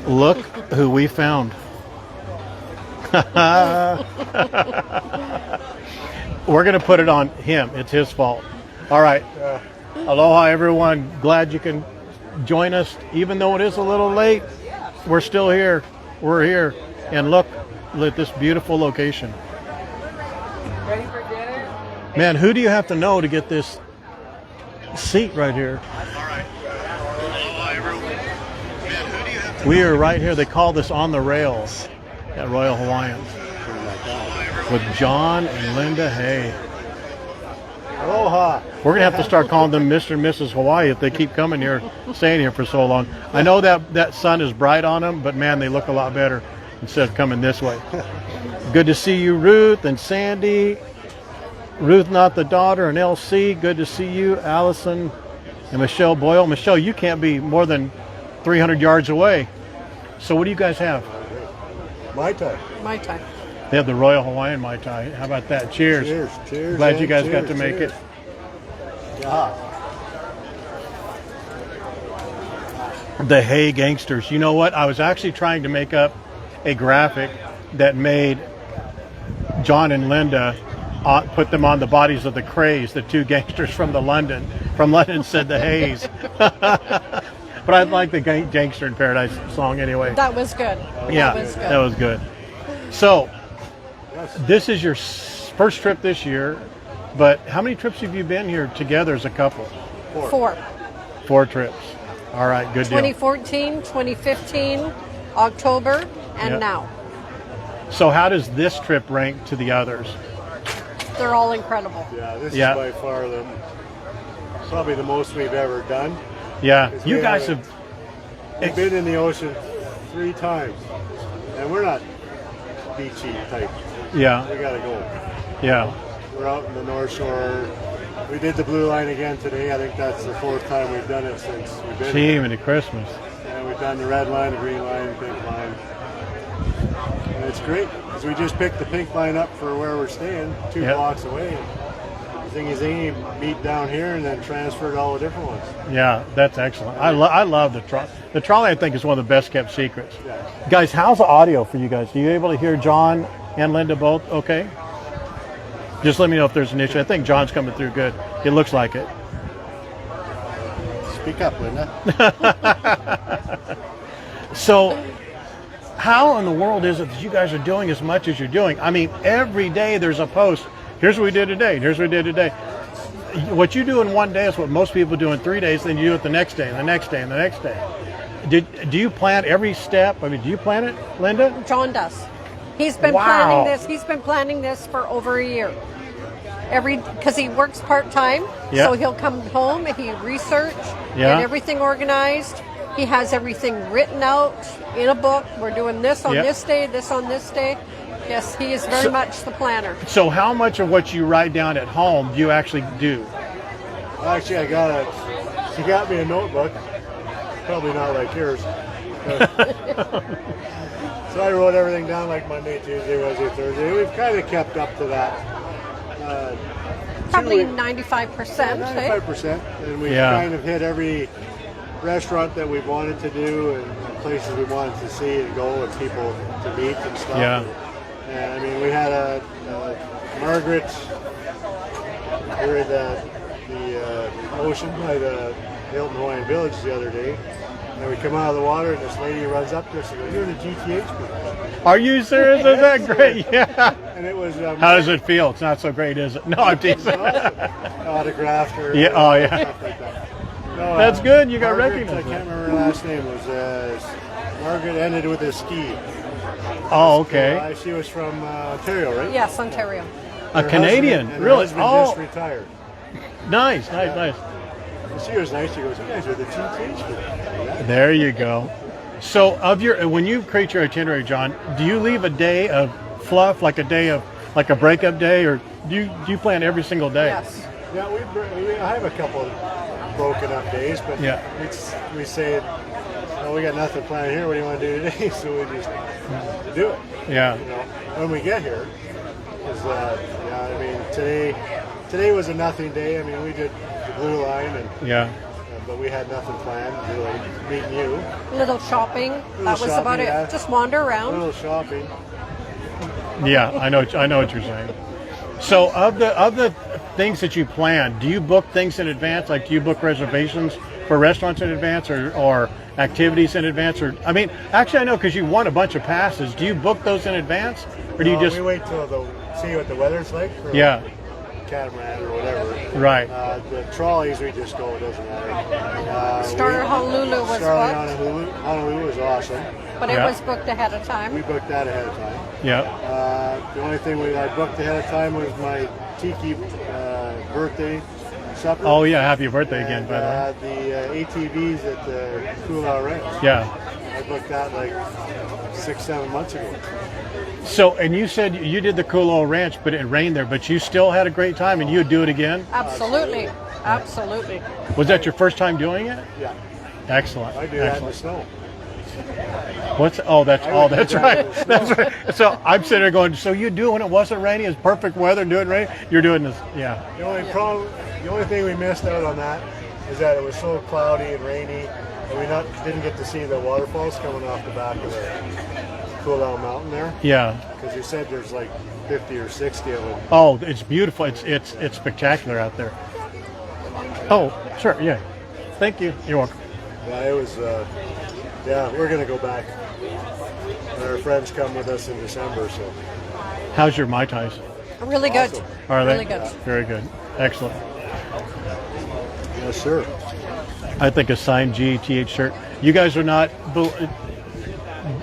Look who we found. We're going to put it on him. It's his fault. All right. Aloha, everyone. Glad you can join us. Even though it is a little late, we're still here. We're here. And look at this beautiful location. Ready for dinner? Man, who do you have to know to get this seat right here? All right. Aloha, everyone. Man, who do you have to We are right here. They call this On the Rails at Royal Hawaiian with John and Linda Hay. Aloha. We're going to have to start calling them Mr. and Mrs. Hawaii if they keep coming here, staying here for so long. I know that sun is bright on them, but man, they look a lot better instead of coming this way. Good to see you, Ruth and Sandy. Ruth, not the daughter, and LC. Good to see you, Allison and Michelle Boyle. Michelle, you can't be more than 300 yards away. So what do you guys have? Mai Tai. My time. They have the Royal Hawaiian Mai Tai. How about that? Cheers. Cheers. Cheers. Glad you guys cheers, got to make cheers. it. Yeah. The Hawaii Gangsters. You know what? I was actually trying to make up a graphic that made John and Linda put them on the bodies of the Crays, the two gangsters from London. From London said the Hayes. But I like the Gangster in Paradise song anyway. That was good. Yeah, That was good. that was good. So, this is your first trip this year, but how many trips have you been here together as a couple? Four. 4 trips. All right, good deal. 2014, 2015, October, and Yep. now. So how does this trip rank to the others? They're all incredible. Yeah, this Yeah. is by far probably the most we've ever done. Yeah, Because you we guys haven't- have. We've been in the ocean 3 times, and we're not beachy type. Yeah, We gotta go. yeah. We're out in the North Shore. We did the blue line again today. I think that's the 4th time we've done it since we've been here. Team into Christmas. And we've done the red line, the green line, the pink line. And it's great because we just picked the pink line up for where we're staying, 2 Yep. blocks away. Zingy meet down here and then transferred all the different ones. Yeah, that's excellent. I love the trolley. The trolley, I think, is one of the best kept secrets. Yeah. Guys, how's the audio for you guys? Are you able to hear John and Linda both okay? Just let me know if there's an issue. I think John's coming through good. It looks like it. Speak up, Linda. So, how in the world is it that you guys are doing as much as you're doing? I mean, every day there's a post. Here's what we did today. Here's what we did today. What you do in one day is what most people do in 3 days. Then you do it the next day, and the next day, and the next day. Do you plan every step? I mean, do you plan it, Linda? John does. He's been Wow. planning this. He's been planning this for over a year. Because he works part-time, Yeah. so he'll come home and he research, Yeah. get everything organized. He has everything written out in a book. We're doing this on Yeah. this day, this on this day. Yes, he is very much the planner. So, how much of what you write down at home do you actually do? Actually, she got me a notebook. Probably not like yours. So I wrote everything down like Monday, Tuesday, Wednesday, Thursday. We've kind of kept up to that. Probably 2 weeks. 95%. 95%, and we've Yeah. kind of hit every restaurant that we wanted to do and places we wanted to see and go and people to meet and stuff. Yeah. And I mean, we had a Margaret. We were at the ocean by the Hilton Hawaiian Village the other day. And we come out of the water and this lady runs up to us and goes, "You're the GTH people." Are you serious? Is that great? Yeah. And it was How does it feel? It's not so great, is it? No, I'm teasing. autographed her. Yeah, oh, yeah. Stuff like that. No, That's good. You got Margaret, recognized. I can't remember her last name. Was Margaret ended with a ski. Oh, okay. She was from Ontario, right? Yes, Ontario. A Her Canadian, husband, and her really? husband Oh, just retired. nice. And she was nice. She goes, "You guys are the GTH people." There you go. So, when you create your itinerary, John, do you leave a day of fluff, like a day of like a breakup day, or do you plan every single day? Yes. Yeah, I have a couple of broken up days, but Yeah. we say, "Oh, we got nothing planned here. What do you want to do today?" So we just do it. Yeah. You know, when we get here, because I mean, today was a nothing day. I mean, we did the blue line and Yeah. but we had nothing planned, really, meeting you. Little shopping. That was shopping, about yeah. it. Just wander A around. little shopping. Yeah, I know what you're saying. So of the things that you plan, do you book things in advance? Like, do you book reservations for restaurants in advance, or activities in advance? Or I mean, actually, I know because you won a bunch of passes. Do you book those in advance, or do you just? We wait till see what the weather's like. For Yeah. Catamaran or whatever. Right. The trolleys, we just go. It doesn't matter. Star Honolulu was Starting booked, Honolulu was awesome. but it Yeah. was booked ahead of We time. booked that ahead of time. Yeah. The only thing I booked ahead of time was my tiki birthday supper. Oh yeah, happy birthday again, And, by the way. the ATVs at the Kula Ranch. Yeah. I booked that like 6-7 months ago. So, and you said you did the Kulo Ranch, but it rained there, but you still had a great time, and you would do it again? Absolutely. Absolutely. Was that your first time doing it? Yeah, Excellent. I do that in the Excellent. snow. What's that's I would do that's that right. in the snow. That's right. So I'm sitting there going, so you do when it wasn't raining, it's perfect weather, do it rain. You're doing this, yeah. The only thing we missed out on that is that it was so cloudy and rainy, and we didn't get to see the waterfalls coming off the back of the Kula Mountain there. Yeah. Because you said there's like 50 or 60 of them. Oh, it's beautiful. It's spectacular out there. Oh, sure, yeah. Thank you. You're welcome. Yeah, it was. We're gonna go back. And our friends come with us in December, so. How's your Mai Tais? Really good. Awesome. Are they? Really good. Very good. Excellent. Yes, sir. I think a signed GTH shirt. You guys are not.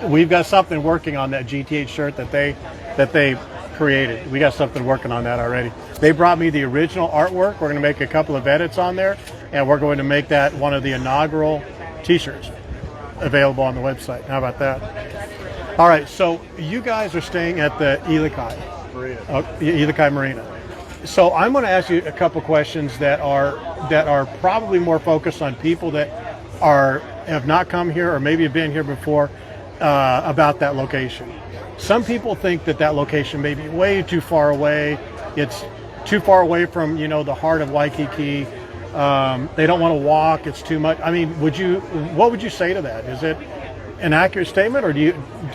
We've got something working on that GTH shirt that they created. We got something working on that already. They brought me the original artwork. We're going to make a couple of edits on there, and we're going to make that one of the inaugural T-shirts available on the website. How about that? All right. So you guys are staying at the Ilikai Marina. So I'm going to ask you a couple questions that are probably more focused on people that have not come here or maybe have been here before about that location. Some people think that location may be way too far away. It's too far away from the heart of Waikiki. They don't want to walk. It's too much. I mean, what would you say to that? Is it an accurate statement, or do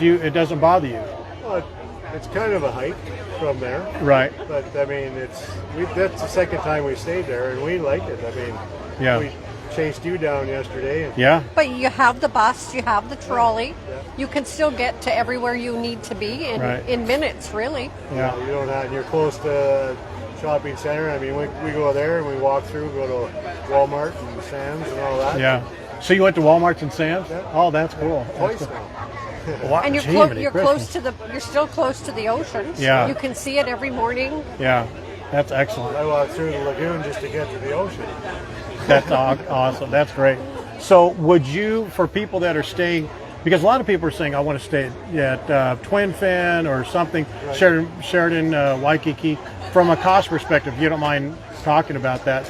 you it doesn't bother you? Well, it's kind of a hike from there. Right. But I mean, that's the second time we stayed there, and we liked it. I mean, Yeah. we chased you down yesterday. And Yeah. But you have the bus, you have the trolley. Yeah. You can still get to everywhere you need to be Right. in minutes, really. Yeah. You don't have. You're close to shopping center. I mean, we go there and we walk through, go to Walmart and Sam's and all that. Yeah. So you went to Walmart's and Sam's? Yeah. Oh, that's cool. Twice That's cool. now. Wow, And you're Jiminy close Christmas. you're still close to the ocean. Yeah. You can see it every morning. Yeah. That's excellent. I walked through the lagoon just to get to the ocean. That's awesome. That's great. So would you, for people that are staying, because a lot of people are saying, I want to stay at Twin Fin or something, Right. Sheridan, Waikiki. From a cost perspective, if you don't mind talking about that,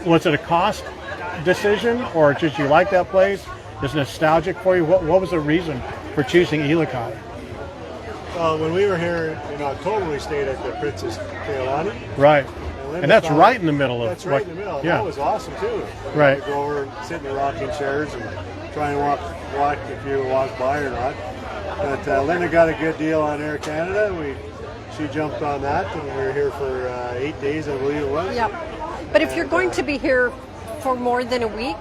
was it a cost decision, or just you like that place? Is it nostalgic for you? What was the reason for choosing Ilikai? Well, when we were here in October, we stayed at the Princess Kealani. Right. Linda And that's found- right in the middle of That's right in the middle. Yeah. That was awesome too. Right. You go over and sit in the rocking chairs and try and walk if you walk by or not. But Linda got a good deal on Air Canada. She jumped on that, and we were here for 8 days, I believe it was. Yep. But if you're going to be here for more than a week,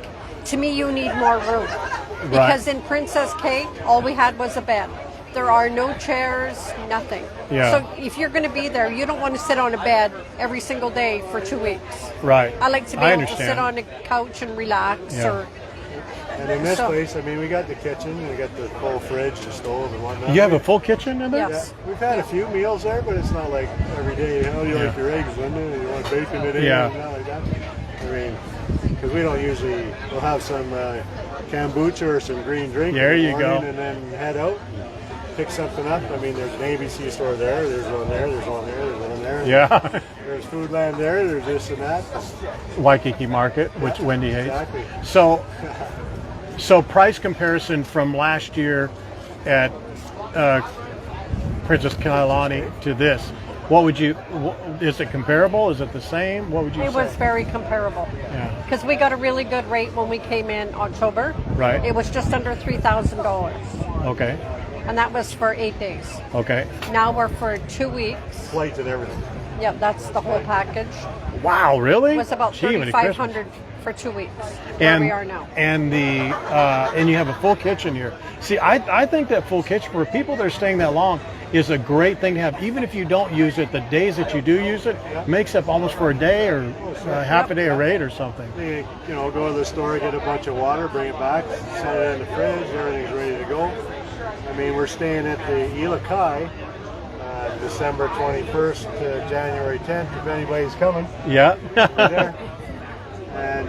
to me you need more room. Because in Princess K, all we had was a bed. There are no chairs, nothing. Yeah. So if you're going to be there, you don't want to sit on a bed every single day for 2 weeks. Right. I like to be I able to understand. sit on a couch and relax. Yeah. Or And in this So- place, I mean, we got the kitchen, we got the full fridge, the stove, and whatnot. You have a full kitchen in there? Yeah. Yeah, we've had a few meals there, but it's not like every day. How do you like your eggs, Linda? You want bacon today? Yeah. And not like that. I mean, because we don't usually. We'll have some kombucha or some green drink. There in the you go. morning and then head out, pick something up. I mean, there's an ABC store there. There's one there. There's one there. There's one there. Yeah. There's Foodland there. There's this and that. Waikiki Market, which Yeah, Wendy hates. exactly. So price comparison from last year at Princess Kailani to this. What would you? Is it comparable? Is it the same? What would you It say? was very comparable. Yeah. Because we got a really good rate when we came in October. Right. It was just under $3,000. Okay. And that was for 8 days. Okay. Now we're for 2 weeks. Flights and everything. Yep, that's the whole package. Wow, really? It was about Gee, many Christmas. $3,500 for 2 weeks. Where we are now. And you have a full kitchen here. See, I think that full kitchen for people that are staying that long is a great thing to have. Even if you don't use it, the days that you do use it makes up almost for a day or half a day of rate or something. You know, go to the store, get a bunch of water, bring it back, set it in the fridge, everything's ready to go. I mean, we're staying at the Ilakai, December 21st to January 10th, if anybody's coming. Yeah. There. And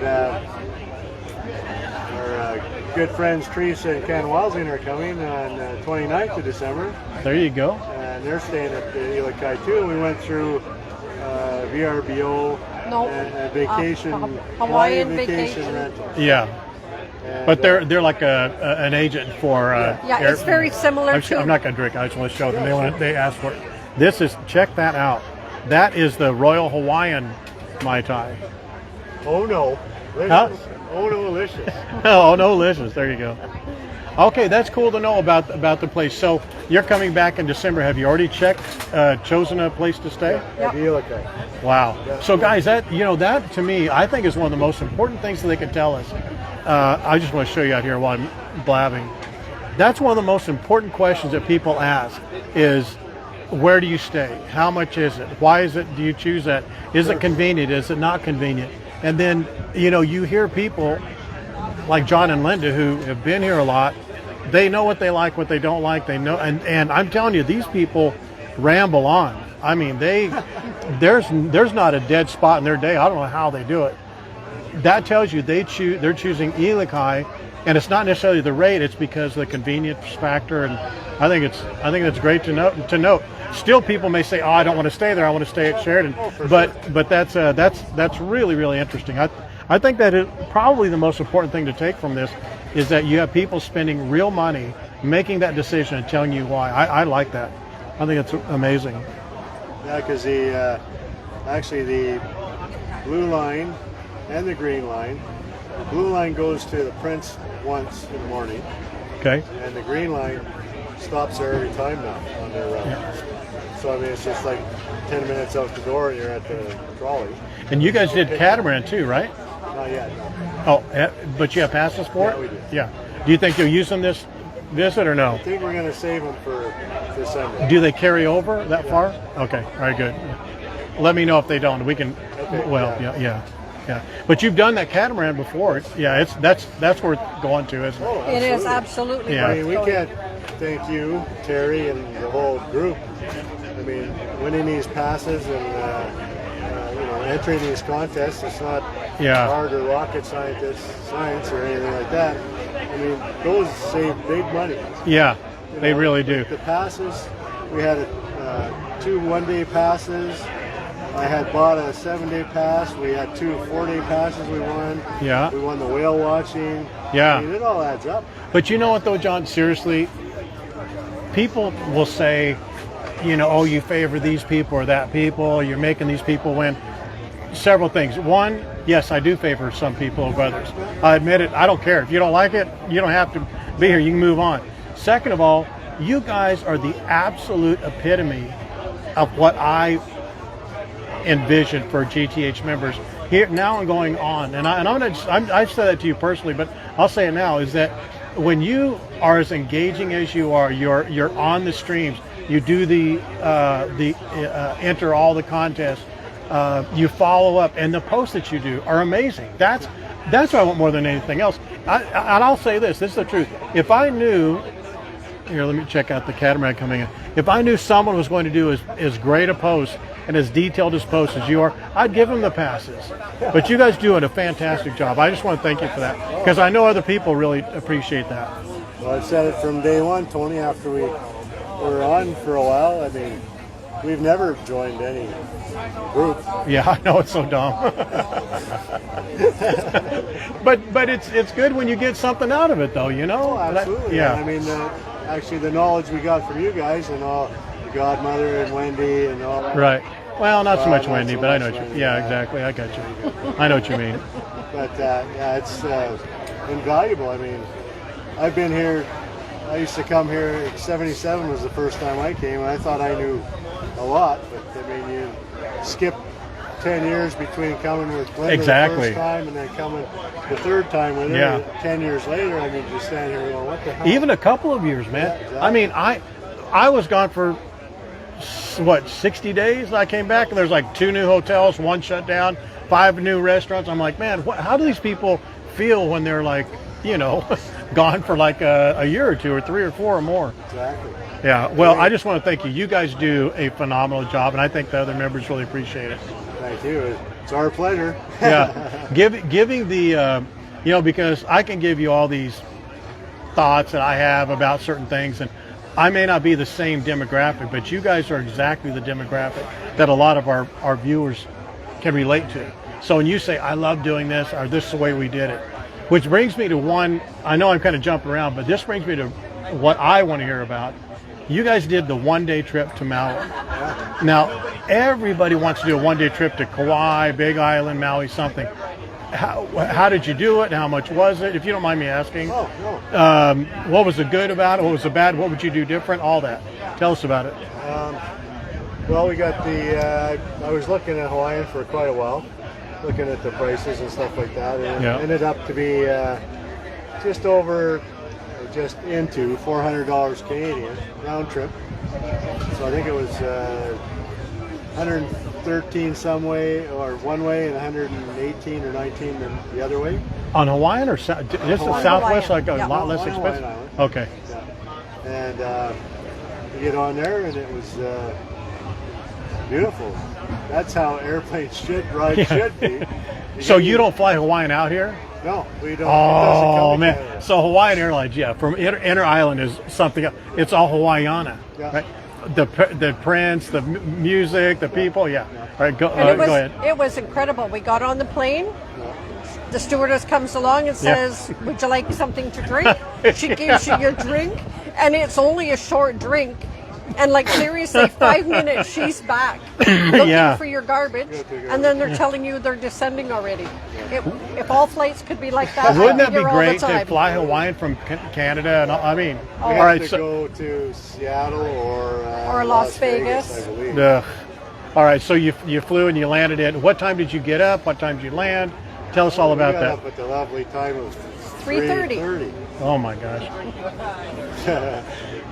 our good friends Teresa and Ken Walsing are coming on 29th of December. There you go. And they're staying at the Ilakai too. We went through VRBO and vacation, Hawaiian vacation vacation. rental. Yeah. And, But they're like an agent for. Yeah, it's very similar I'm not going to drink. I just want to show them. They asked for it. This is, check that out. That is the Royal Hawaiian Mai Tai. oh no, delicious. Huh? Oh no, delicious. Oh no, delicious. There you go. Okay, that's cool to know about the place. So you're coming back in December. Have you already chosen a place to stay? At the Ilakai. Wow. So guys, that to me, I think is one of the most important things that they can tell us. I just want to show you out here while I'm blabbing. That's one of the most important questions that people ask is, where do you stay? How much is it? Why do you choose that? Is it convenient? Is it not convenient? And then, you hear people like John and Linda who have been here a lot. They know what they like, what they don't like. They know, and I'm telling you, these people ramble on. I mean, there's not a dead spot in their day. I don't know how they do it. That tells you they're choosing Ilakai, and it's not necessarily the rate. It's because of the convenience factor, and I think it's great to note. Still, people may say, "Oh, I don't want to stay there. I want to stay at Sheridan." But that's really, really interesting. I think that probably the most important thing to take from this is that you have people spending real money, making that decision, and telling you why. I like that. I think it's amazing. Yeah, because actually the blue line and the green line. The blue line goes to the Prince once in the morning, Okay. and the green line stops there every time now on their route. Yeah. So I mean, it's just like 10 minutes out the door, and you're at the Trolley. And you guys did catamaran too, right? Not yet. No. Oh, but you have passes for it? Yeah, we do. Yeah. Do you think you'll use them this visit or no? I think we're going to save them for December. Do they carry over that far? Okay. All right. Good. Let me know if they don't. We can. Okay, Well, yeah. But you've done that catamaran before. Yeah. That's worth going to, isn't it? Oh, It is absolutely. Yeah. I mean, we can't thank you, Terry, and the whole group. I mean, winning these passes and entering these contests, it's not hard or rocket science or anything like that. I mean, those save big money. Yeah, they really do. The passes, we had 2 one-day passes. I had bought a 7-day pass. We had 2 4-day passes we won. Yeah. We won the whale watching. Yeah. I mean, it all adds up. But you know what though, John? Seriously, people will say, oh, you favor these people or that people. You're making these people win. Several things. One, yes, I do favor some people over others. I admit it. I don't care. If you don't like it, you don't have to be here. You can move on. Second of all, you guys are the absolute epitome of what I envision for GTH members here now and going on. And I've said that to you personally, but I'll say it now, is that when you are as engaging as you are, you're on the streams, you do the enter all the contests, you follow up, and the posts that you do are amazing. That's what I want more than anything else. And I'll say this is the truth. If I knew, here, let me check out the catamaran coming in. If I knew someone was going to do as great a post and as detailed as post as you are, I'd give them the passes. But you guys doing a fantastic job. I just want to thank you for that, because I know other people really appreciate that. Well, I've said it from day one, Tony, after we were on for a while. I mean, we've never joined any group. Yeah, I know, it's so dumb. but it's good when you get something out of it, though, Oh, absolutely. Yeah. I mean, actually, the knowledge we got from you guys and all godmother and Wendy and all that. Right. Well, not so much not Wendy, so but I much know what you. Wendy, Yeah, yeah. exactly. I got you. I know what you mean. But yeah, it's invaluable. I mean, I've been here. I used to come here. '77 was the first time I came, and I thought I knew a lot. But I mean, you skip 10 years between coming with Glenn Exactly. the first time and then coming the third time with her. Yeah. 10 years later, I mean, just standing here going, what the hell? Even a couple of years, man. Yeah, exactly. I mean, I was gone for what 60 days. I came back and there's like 2 new hotels, 1 shut down, 5 new restaurants. I'm like, man, how do these people feel when they're like, you know, gone for like a year or 2 or 3 or 4 or more? Exactly. Yeah. Well, I just want to thank you. You guys do a phenomenal job, and I think the other members really appreciate it. Thank you. It's our pleasure. Yeah, giving the, you know, because I can give you all these thoughts that I have about certain things, and I may not be the same demographic, but you guys are exactly the demographic that a lot of our viewers can relate to. So when you say, I love doing this, or this is the way we did it, which brings me to one, I know I'm kind of jumping around, but this brings me to what I want to hear about. You guys did the 1-day trip to Maui. Now, everybody wants to do a 1-day trip to Kauai, Big Island, Maui, something. How did you do it? How much was it? If you don't mind me asking. Oh, no. What was the good about it? What was the bad? What would you do different? All that. Tell us about it. Well, we got I was looking at Hawaiian for quite a while, looking at the prices and stuff like that, and Yeah. it ended up to be just into $400 Canadian round trip. So I think it was 113 some way or one way and 118 or 19 the other way. On Hawaiian or just the Hawaiian. Southwest, like a Yeah. lot less On expensive? Hawaiian Island. Okay. Yeah. And you get on there and it was beautiful. That's how airplanes should be. So you don't fly Hawaiian out here? No, we don't. It doesn't come Oh to man! Canada. So Hawaiian Airlines, yeah, from Inter Island is something else. It's all Hawaiiana, Yeah. right? The prints, the music, the people, yeah. All right, go And go ahead. it was incredible. We got on the plane. The stewardess comes along and says, "Would you like something to drink?" She gives you your drink, and it's only a short drink. And like seriously, 5 minutes, she's back looking Yeah. for your garbage, and then they're telling you they're descending already. If all flights could be like that, Wouldn't I'd that be be here all the great to time. fly Hawaiian from Canada? And I mean, We all have right. to So, go to Seattle or Las Vegas. I believe. all right. So you flew and you landed in. What time did you get up? What time did you land? Tell us all about we got that. up at the lovely time of 3:30. Oh my gosh.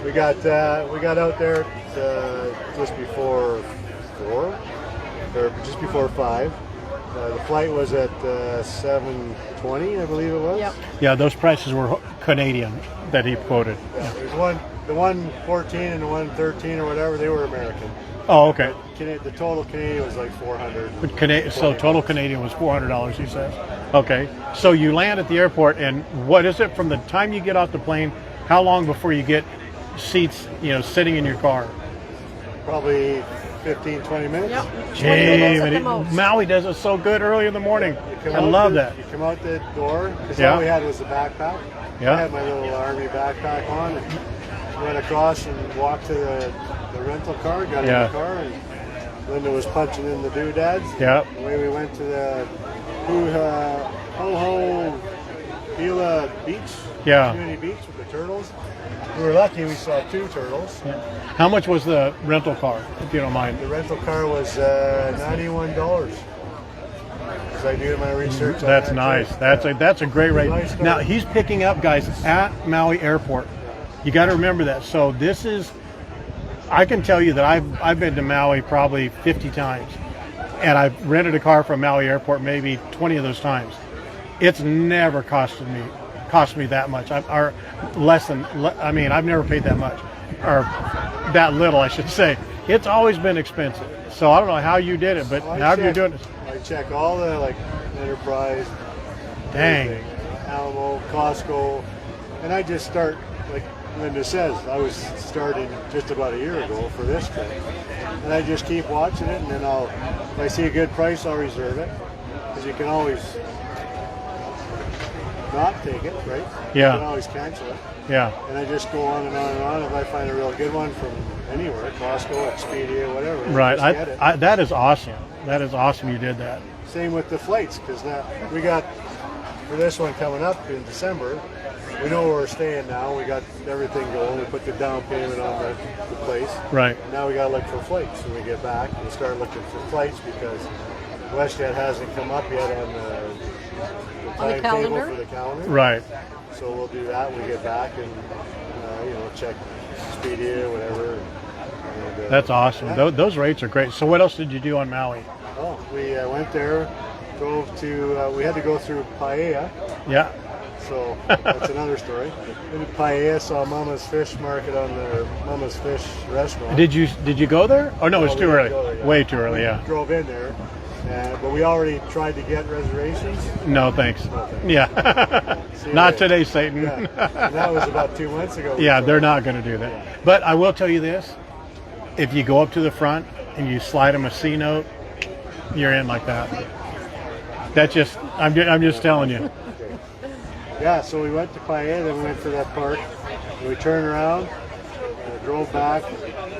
We got out there just before 4, or just before 5. The flight was at 7:20, I believe it was. Yep. Yeah, those prices were Canadian that he quoted. Yeah, there's the 114 and the 113 or whatever. They were American. Oh, okay. The total Canadian was like 400. But so total Canadian was $400, he says. Okay. So you land at the airport, and what is it from the time you get off the plane? How long before you get seats, sitting in your car? Probably 15, 20 minutes. Yep. 20 Gee, minutes at the most. Maui does it so good early in the morning. You come I out love that. You come out the door, because Yeah. all we had was the backpack. Yeah. I had my little army backpack on and went across and walked to the rental car, got Yeah. in the car, and Linda was punching in the doodads. Yeah. Away we went to the Ho Hila Beach, Yeah. Community Beach with the turtles. We were lucky we saw 2 turtles. How much was the rental car, if you don't mind? The rental car was $91. As I do my research. on That's that nice. trip. That's a great rate. Nice car. Now he's picking up guys at Maui Airport. You got to remember that. So this is, I can tell you that I've been to Maui probably 50 times, and I've rented a car from Maui Airport maybe 20 of those times. It's never cost me that much, or less than. I mean, I've never paid that much, or that little, I should say. It's always been expensive. So I don't know how you did it, but however you're doing it. I check all the Enterprise, Dang. everything, Alamo, Costco, and I just start like Linda says. I was starting just about a year ago for this trip, and I just keep watching it, and then if I see a good price, I'll reserve it, because you can always not take it, right? Yeah. You can always cancel it. Yeah. And I just go on and on and on. If I find a real good one from anywhere, Costco, Expedia, whatever, Right. just get it. That is awesome. That is awesome you did that. Same with the flights, because now we got, for this one coming up in December, we know where we're staying now. We got everything going. We put the down payment on the place. Right. Now we got to look for flights when we get back. We'll start looking for flights because WestJet hasn't come up yet on the timetable calendar? for the calendar. Right. So we'll do that when we get back and check Expedia, whatever. And, That's awesome. yeah. Those rates are great. So what else did you do on Maui? Oh, we went there, drove to. We had to go through Paia. Yeah. So that's another story. In Paia, saw Mama's Fish Market on the Mama's Fish restaurant. Did you go there? Oh no, it's we too didn't early. go there yet. Way too early. Yeah. Drove in there, but we already tried to get reservations. No thanks. No thanks. Yeah. See you Not later. today, Satan. Yeah, and that was about 2 months ago. Yeah, they're not going to do that. But I will tell you this: if you go up to the front and you slide them a C note, you're in like that. That just, I'm just telling you. Yeah, so we went to Paia, then we went to that park, and we turned around, drove back,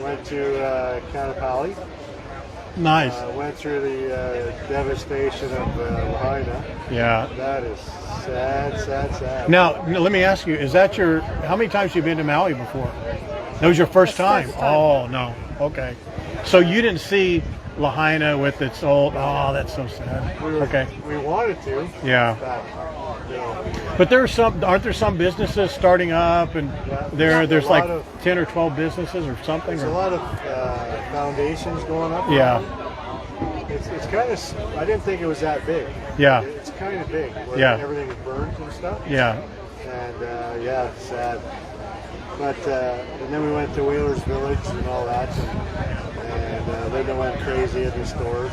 went to Kanapali, Nice. went through the devastation of Lahaina. Yeah. That is sad, sad, sad. Now, let me ask you: is that how many times you been to Maui before? That was your first time. First time. Oh no. Okay. So you didn't see Lahaina with its old. Oh, that's so sad. Okay. We wanted to. Yeah. But, But aren't there some businesses starting up, and Yeah. there's A like lot of- 10 or 12 businesses or something? there's a lot of foundations going up. Yeah. It's kind of. I didn't think it was that big. Yeah. It's kind of big. Where Yeah. Everything is burnt and stuff. Yeah. And yeah, sad. But and then we went to Whalers Village and all that, and then they went crazy at the stores.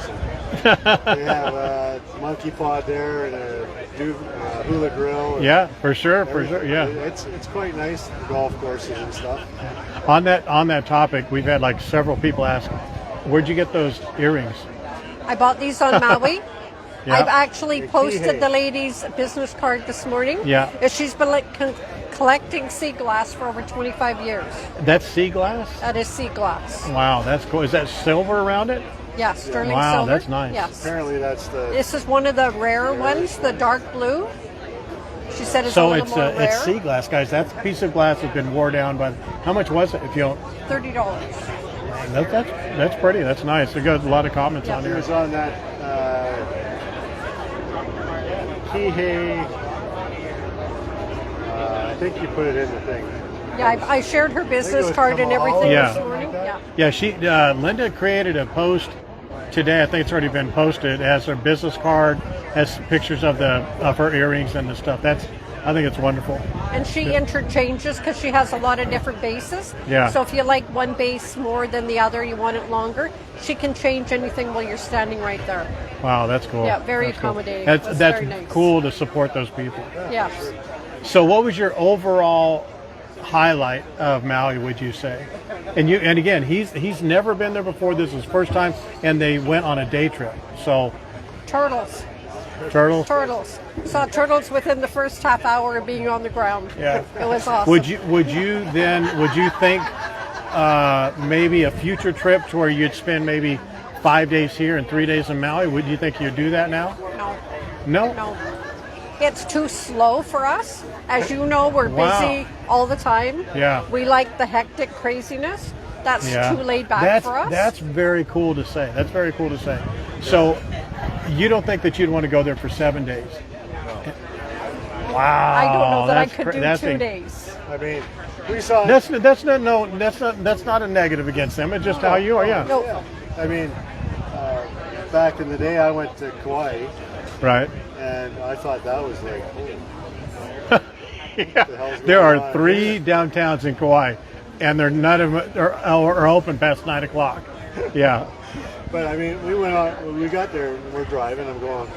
And we have a monkey pod there and a hula grill. And Yeah, for sure. Yeah. It's quite nice, the golf courses and stuff. On that topic, we've had like several people ask, "Where'd you get those earrings?" I bought these on Maui. Yeah. I've actually The posted kihei. the lady's business card this morning. Yeah. She's been collecting sea glass for over 25 years. That's sea glass. That is sea glass. Wow, that's cool. Is that silver around it? Yeah, sterling Wow, silver. that's nice. Yes. Apparently that's the. This is one of the rare ones, the dark blue. She said it's a So little more rare. it's sea glass, guys. That piece of glass has been wore down by. How much was it? If you don't, $30. that's pretty. That's nice. We got a lot of comments on It here. was on that Kihei. I think you put it in the thing. Yeah, I shared her business was card and Kamala. everything Yeah. this morning. Yeah. Yeah, Linda created a post today. I think it's already been posted. It has her business card, has pictures of her earrings and the stuff. I think it's wonderful. And she interchanges because she has a lot of different bases. Yeah. So if you like one base more than the other, you want it longer, she can change anything while you're standing right there. Wow, that's cool. Yeah, very That's cool. accommodating. That's Very nice. cool to support those people. Yeah. So, what was your overall highlight of Maui? Would you say? And again, he's never been there before. This is his first time, and they went on a day trip. So, Turtles. turtles. Saw turtles within the first half hour of being on the ground. Yeah. It was awesome. Would you think maybe a future trip to where you'd spend maybe 5 days here and 3 days in Maui? Would you think you'd do that now? No. No. No. It's too slow for us. As you know, we're Wow. busy all the time. Yeah. We like the hectic craziness. That's too laid back for us. That's very cool to say. That's very cool to say. So, you don't think that you'd want to go there for 7 days? Wow. I don't know that I that's could do that's 2 days. I mean, we saw. That's not a negative against them. It's just how you are. Yeah. No. Yeah. I mean, back in the day, I went to Kauai, Right. and I thought that was like, holy. Yeah. the hell's There going are on 3 here? downtowns in Kauai, and they're none of them are open past 9 o'clock. Yeah. But I mean, we went on. When we got there, and we're driving. I'm going.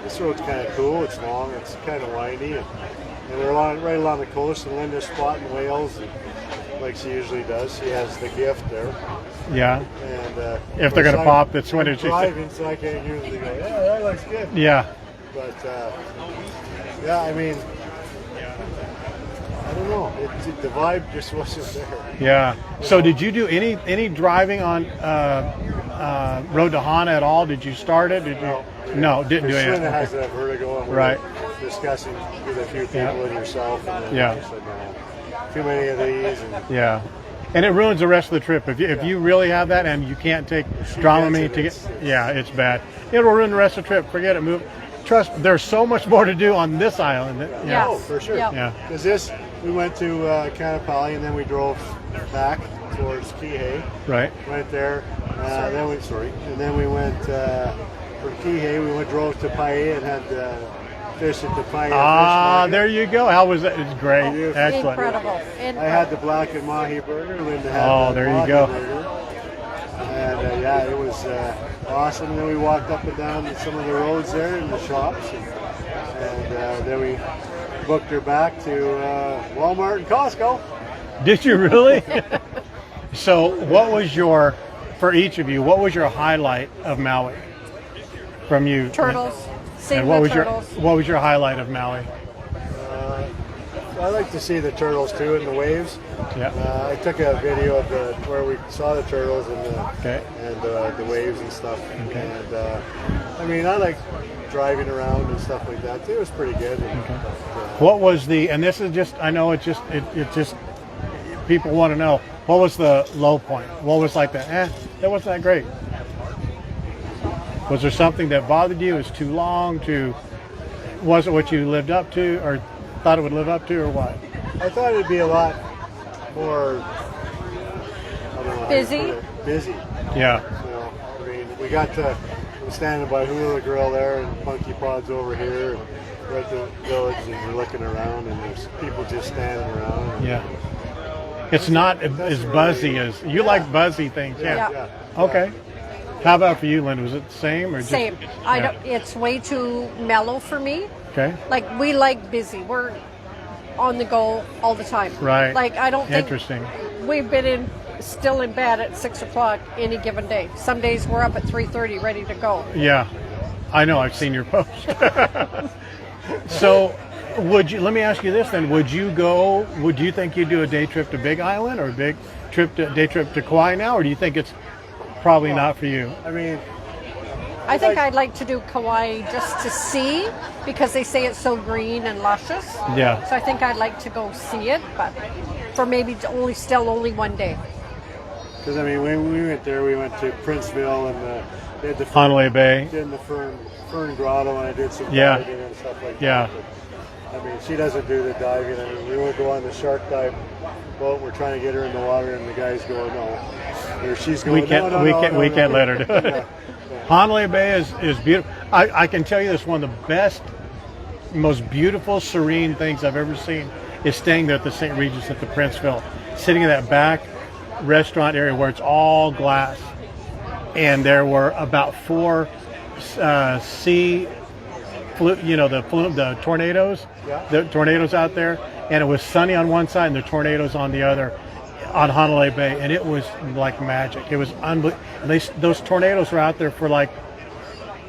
This road's kind of cool. It's long. It's kind of windy, and we're right along the coast. And Linda's spotting whales, and, like she usually does. She has the gift there. Yeah. And If they're gonna pop, that's when I'm it's driving, so I can't usually go. Yeah, that looks good. Yeah. But yeah, I mean, don't know. The vibe just wasn't there. Yeah. So did you do any driving on Road to Hana at all? Did you start it? Did you? No, didn't do anything. Shwena has that vertigo, and we Right. were discussing with a few people Yeah. and yourself. And then Yeah. I said, no, too many of these. And Yeah. And it ruins the rest of the trip. If you really have that and you can't take Dramamine to get, yeah, it's bad. It'll ruin the rest of the trip. Forget it. Move. Trust. There's so much more to do on this island. Yes. Oh, for sure. Yep. Yeah. Because we went to Kanapali and then we drove back towards Kihei. Right. Went there. Then we went from Kihei. We drove to Paia and had fish at the Paia. Ah, fish market. there you go. How was that? It's great. Beautiful. Excellent. Incredible. I had the black and mahi burger. Linda had Oh, the there you mahi go. burger. And yeah, it was awesome. And then we walked up and down some of the roads there in the shops. And then we booked her back to Walmart and Costco. Did you really? So, what was for each of you? What was your highlight of Maui? From you, Turtles. And Seeing what the was turtles. what was your highlight of Maui? I like to see the turtles too and the waves. Yeah. I took a video of where we saw the turtles and Okay. the waves and stuff. Okay. And I mean, I like driving around and stuff like that too. It was pretty good. And, What was and this is just, I know it just people want to know, what was the low point? What was like that wasn't that great? Was there something that bothered you? Was too long? Was it what you lived up to or thought it would live up to, or what? I thought it'd be a lot more, I don't know how to Busy? put it, busy. Yeah. You know, I mean, we got to standing by Hula Grill there and Funky Pod's over here. And we're at the village and we're looking around and there's people just standing around. And, Yeah. It's not as buzzy as you like buzzy things. Yeah. Yeah. Okay. How about for you, Linda? Was it the same or just Same. I Yeah. don't. It's way too mellow for me. Okay. Like we like busy. We're on the go all the time. Right. Like I don't think Interesting. we've been still in bed at 6 o'clock any given day. Some days we're up at 3:30 ready to go. Yeah. I know, I've seen your post. So let me ask you this then, would you think you'd do a day trip to Big Island or a day trip to Kauai now, or do you think it's probably not for you? I mean, I think I'd like to do Kauai just to see because they say it's so green and luscious. Yeah. So I think I'd like to go see it, but for maybe only one day. because I mean, when we went there, we went to Princeville and they had the Honolulu Bay. did the Fern Grotto, and I did some Yeah. diving and stuff like Yeah. that. But, I mean, she doesn't do the diving. I mean, we would go on the shark dive boat. We're trying to get her in the water, and the guys go, no. Or she's going, We can't no, we can't let her do it. Yeah. Honolulu Bay is beautiful. I can tell you this, one of the best, most beautiful, serene things I've ever seen is staying there at the St. Regis at the Princeville, sitting in that back restaurant area where it's all glass. And there were about 4 the tornadoes, Yeah. the tornadoes out there, and it was sunny on one side and the tornadoes on the other on Honolulu Bay, and it was like magic. It was unbelievable. Those tornadoes were out there for like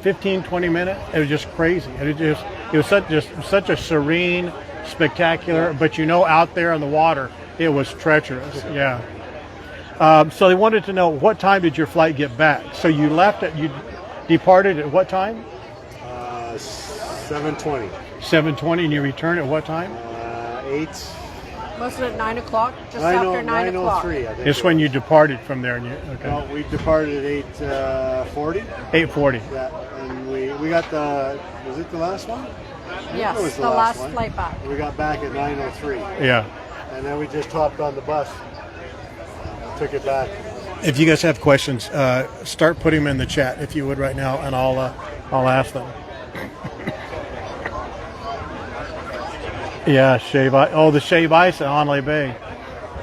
15, 20 minutes. It was just crazy. It was such a serene, spectacular, but out there in the water, it was treacherous. Yeah. So they wanted to know, what time did your flight get back? So you departed at what time? 7:20. 7:20, and you returned at what time? 8. Wasn't it 9 o'clock? Just after 9 o'clock. 9:03, I think. It's when you departed from there. Okay. No, we departed at 8:40. 8:40. Yeah, and we got was it the last one? Yes, It was the last one. flight back. We got back at 9:03, Yeah. and then we just hopped on the bus, took it back. If you guys have questions, start putting them in the chat if you would right now, and I'll ask them. Yeah, the shave ice at Honolulu Bay.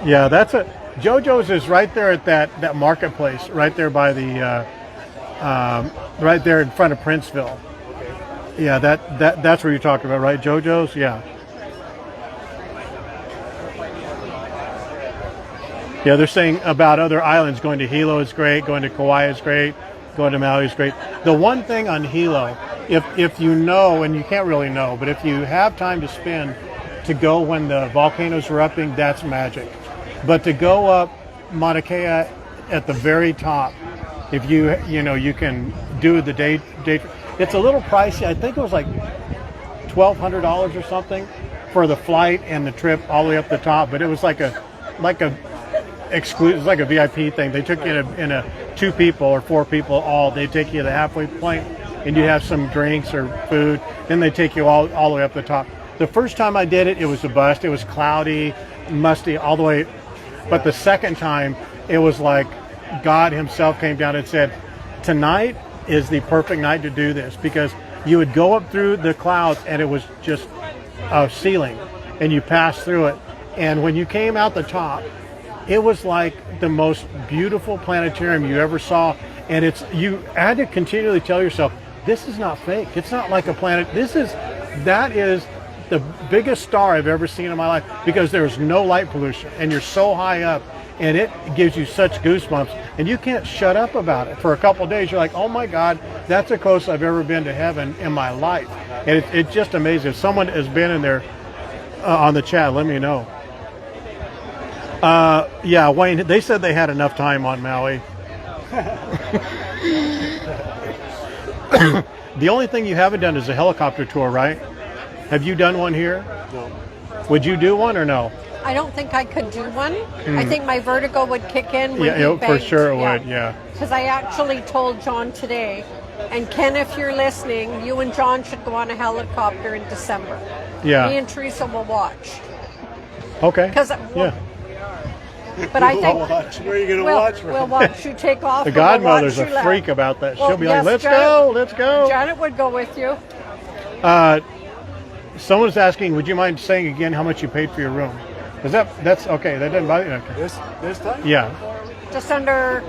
Yeah, JoJo's is right there at that marketplace, right there by the, right there in front of Princeville. Yeah, that's where you're talking about, right? JoJo's, yeah. Yeah, they're saying about other islands, going to Hilo is great, going to Kauai is great, going to Maui is great. The one thing on Hilo, if you know, and you can't really know, but if you have time to spend to go when the volcano's erupting, that's magic. But to go up Mauna Kea at the very top, if you can do the day, it's a little pricey. I think it was like $1,200 or something for the flight and the trip all the way up the top. But it was like a exclusive, like a VIP thing. They took you in a 2 people or 4 people all. They take you to the halfway point, and you have some drinks or food. Then they take you all the way up the top. The first time I did it, it was a bust. It was cloudy, musty all the way. But the second time, it was like God himself came down and said, tonight is the perfect night to do this, because you would go up through the clouds and it was just a ceiling and you passed through it. And when you came out the top, it was like the most beautiful planetarium you ever saw. And you had to continually tell yourself, this is not fake. It's not like a planet. That is the biggest star I've ever seen in my life, because there's no light pollution and you're so high up, and it gives you such goosebumps, and you can't shut up about it. For a couple of days, you're like, oh my God, that's the closest I've ever been to heaven in my life. And it's just amazing. If someone has been in there on the chat, let me know. Yeah, Wayne, they said they had enough time on Maui. The only thing you haven't done is a helicopter tour, right? Have you done one here? No. Would you do one or no? I don't think I could do one. I think my vertigo would kick in when Yeah, you for banked. sure it would, yeah. Because I actually told John today, and Ken, if you're listening, you and John should go on a helicopter in December. Yeah. Me and Teresa will watch. Okay. But I think Where are you going to watch from? we'll watch you take off. The and we'll godmother's watch a you land. freak about that. Well, She'll be yes, like, let's Janet- go, let's go. Janet would go with you. Someone's asking, would you mind saying again how much you paid for your room? That's okay, that doesn't bother you? Okay. This time? Yeah. Just under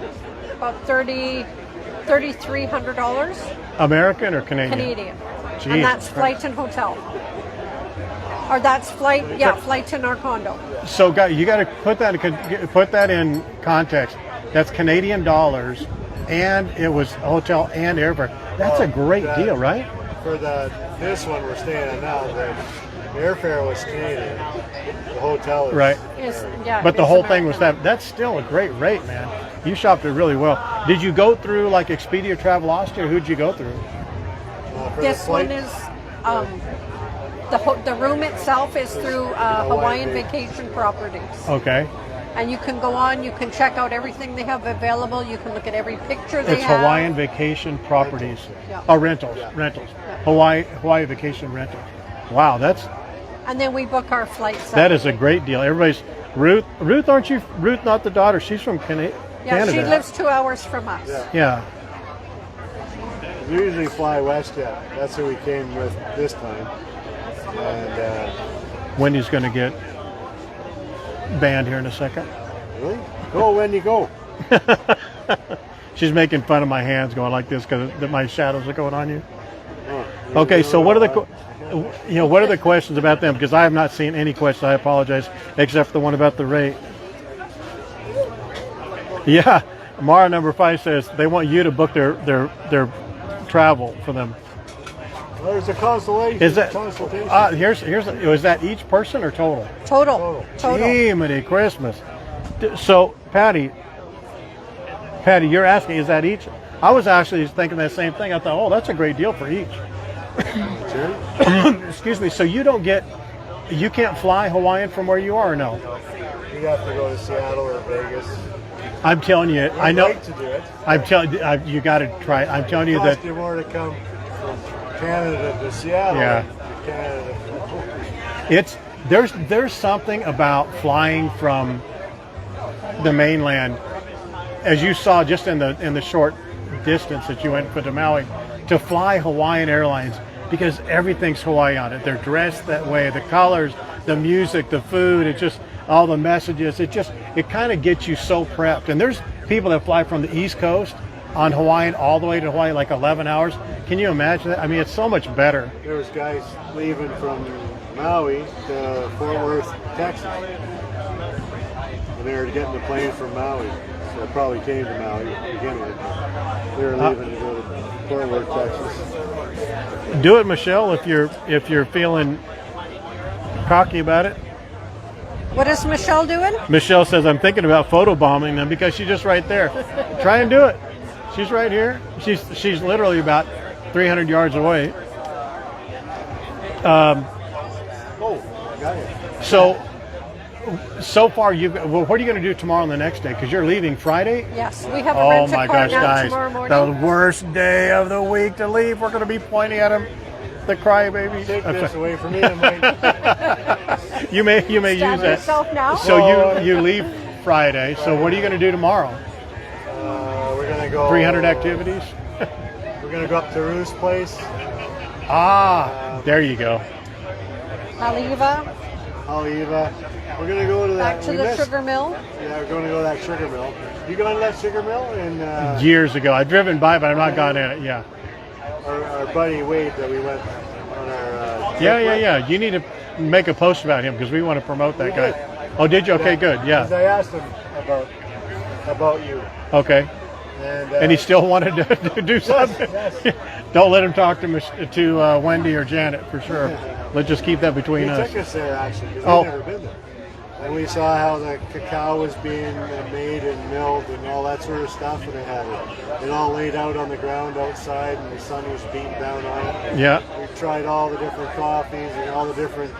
about $3,300 American or Canadian? Canadian. Jeez. And that's flight and hotel. Or that's flight in our condo. So you got to put that in context. That's Canadian dollars, and it was hotel and airfare. That's a great deal, right? For this one we're staying at now, the airfare was Canadian. The hotel is Right. But the it's whole thing was American. that's still a great rate, man. You shopped it really well. Did you go through like Expedia Travelocity, or who'd you go through? for This the one flight. is the room itself is through Hawaiian Vacation Properties, Okay. and you can go on. You can check out everything they have available. You can look at every picture they It's have. Hawaiian Vacation Properties. Yeah. Oh, rentals. Hawaii Vacation Rentals. Wow, And then we book our flights. that is a great deal. Everybody's Ruth, aren't you? Ruth, not the daughter. She's from Canada. She lives 2 hours from us. Yeah. Yeah. We usually fly WestJet. That's who we came with this time. And Wendy's going to get banned here in a second. really, go Wendy, go. She's making fun of my hands going like this because my shadows are going on you. Oh, Okay, so what are the questions about them? Because I have not seen any questions. I apologize, except for the one about the rate. Yeah, Mara number 5 says they want you to book their travel for them. Well, there's a constellation. Is that consultation. is that each person or total? Total. Jiminy Christmas. So Patty, you're asking, is that each? I was actually thinking that same thing. I thought, oh, that's a great deal for each. Sure. Excuse me. So you can't fly Hawaiian from where you are, or no? You have to go to Seattle or Vegas. I'm telling you, I know. Like to do it. I'm telling you, you got to try it. I'm telling you that Cost you more to come from Canada to Seattle. Yeah. than Canada. there's something about flying from the mainland, as you saw just in the short distance that you went to Maui, to fly Hawaiian Airlines, because everything's Hawaii on it. They're dressed that way, the colors, the music, the food, it's just all the messages. It kind of gets you so prepped. And there's people that fly from the East Coast on Hawaiian all the way to Hawaii, like 11 hours. Can you imagine that? I mean, it's so much better. There was guys leaving from Maui to Fort Worth, Texas. And they were getting the plane from Maui. So they probably came to Maui to begin with. They were leaving to go to Fort Worth, Texas. Do it, Michelle, if you're feeling cocky about it. What is Michelle doing? Michelle says, I'm thinking about photobombing them because she's just right there. Try and do it. She's right here. She's literally about 300 yards away. Oh, I got you. So far, well, what are you going to do tomorrow and the next day? Because you're leaving Friday? Yes, we have a Oh rent a my car gosh, now guys. tomorrow morning. The worst day of the week to leave. We're going to be pointing at him. The crybaby. Take this away from me. And You may use Stab that. yourself now. So you leave Friday. So what are you going to do tomorrow? we're gonna go 300 activities? We're gonna go up to Ruth's place. There you go. Aliva, Hawaii. We're gonna go to back that. to the sugar mill. Yeah, we're gonna go to that sugar mill. You gone to that sugar mill? And Years ago. I've driven by, but I've not gone in it. Yeah. our buddy Wade that we went on our. Trip with. Yeah. You need to make a post about him because we want to promote that guy. Oh, did you? Okay, good. 'Cause Yeah. I asked him about you, Okay. and he still wanted to do something. yes. Don't let him talk to Wendy or Janet for sure. Let's just keep that between He us. took us there actually because Oh. we've never been there. And we saw how the cacao was being made and milled and all that sort of stuff, and they had it all laid out on the ground outside, and the sun was beating down on it. Yeah. We tried all the different coffees and all the different,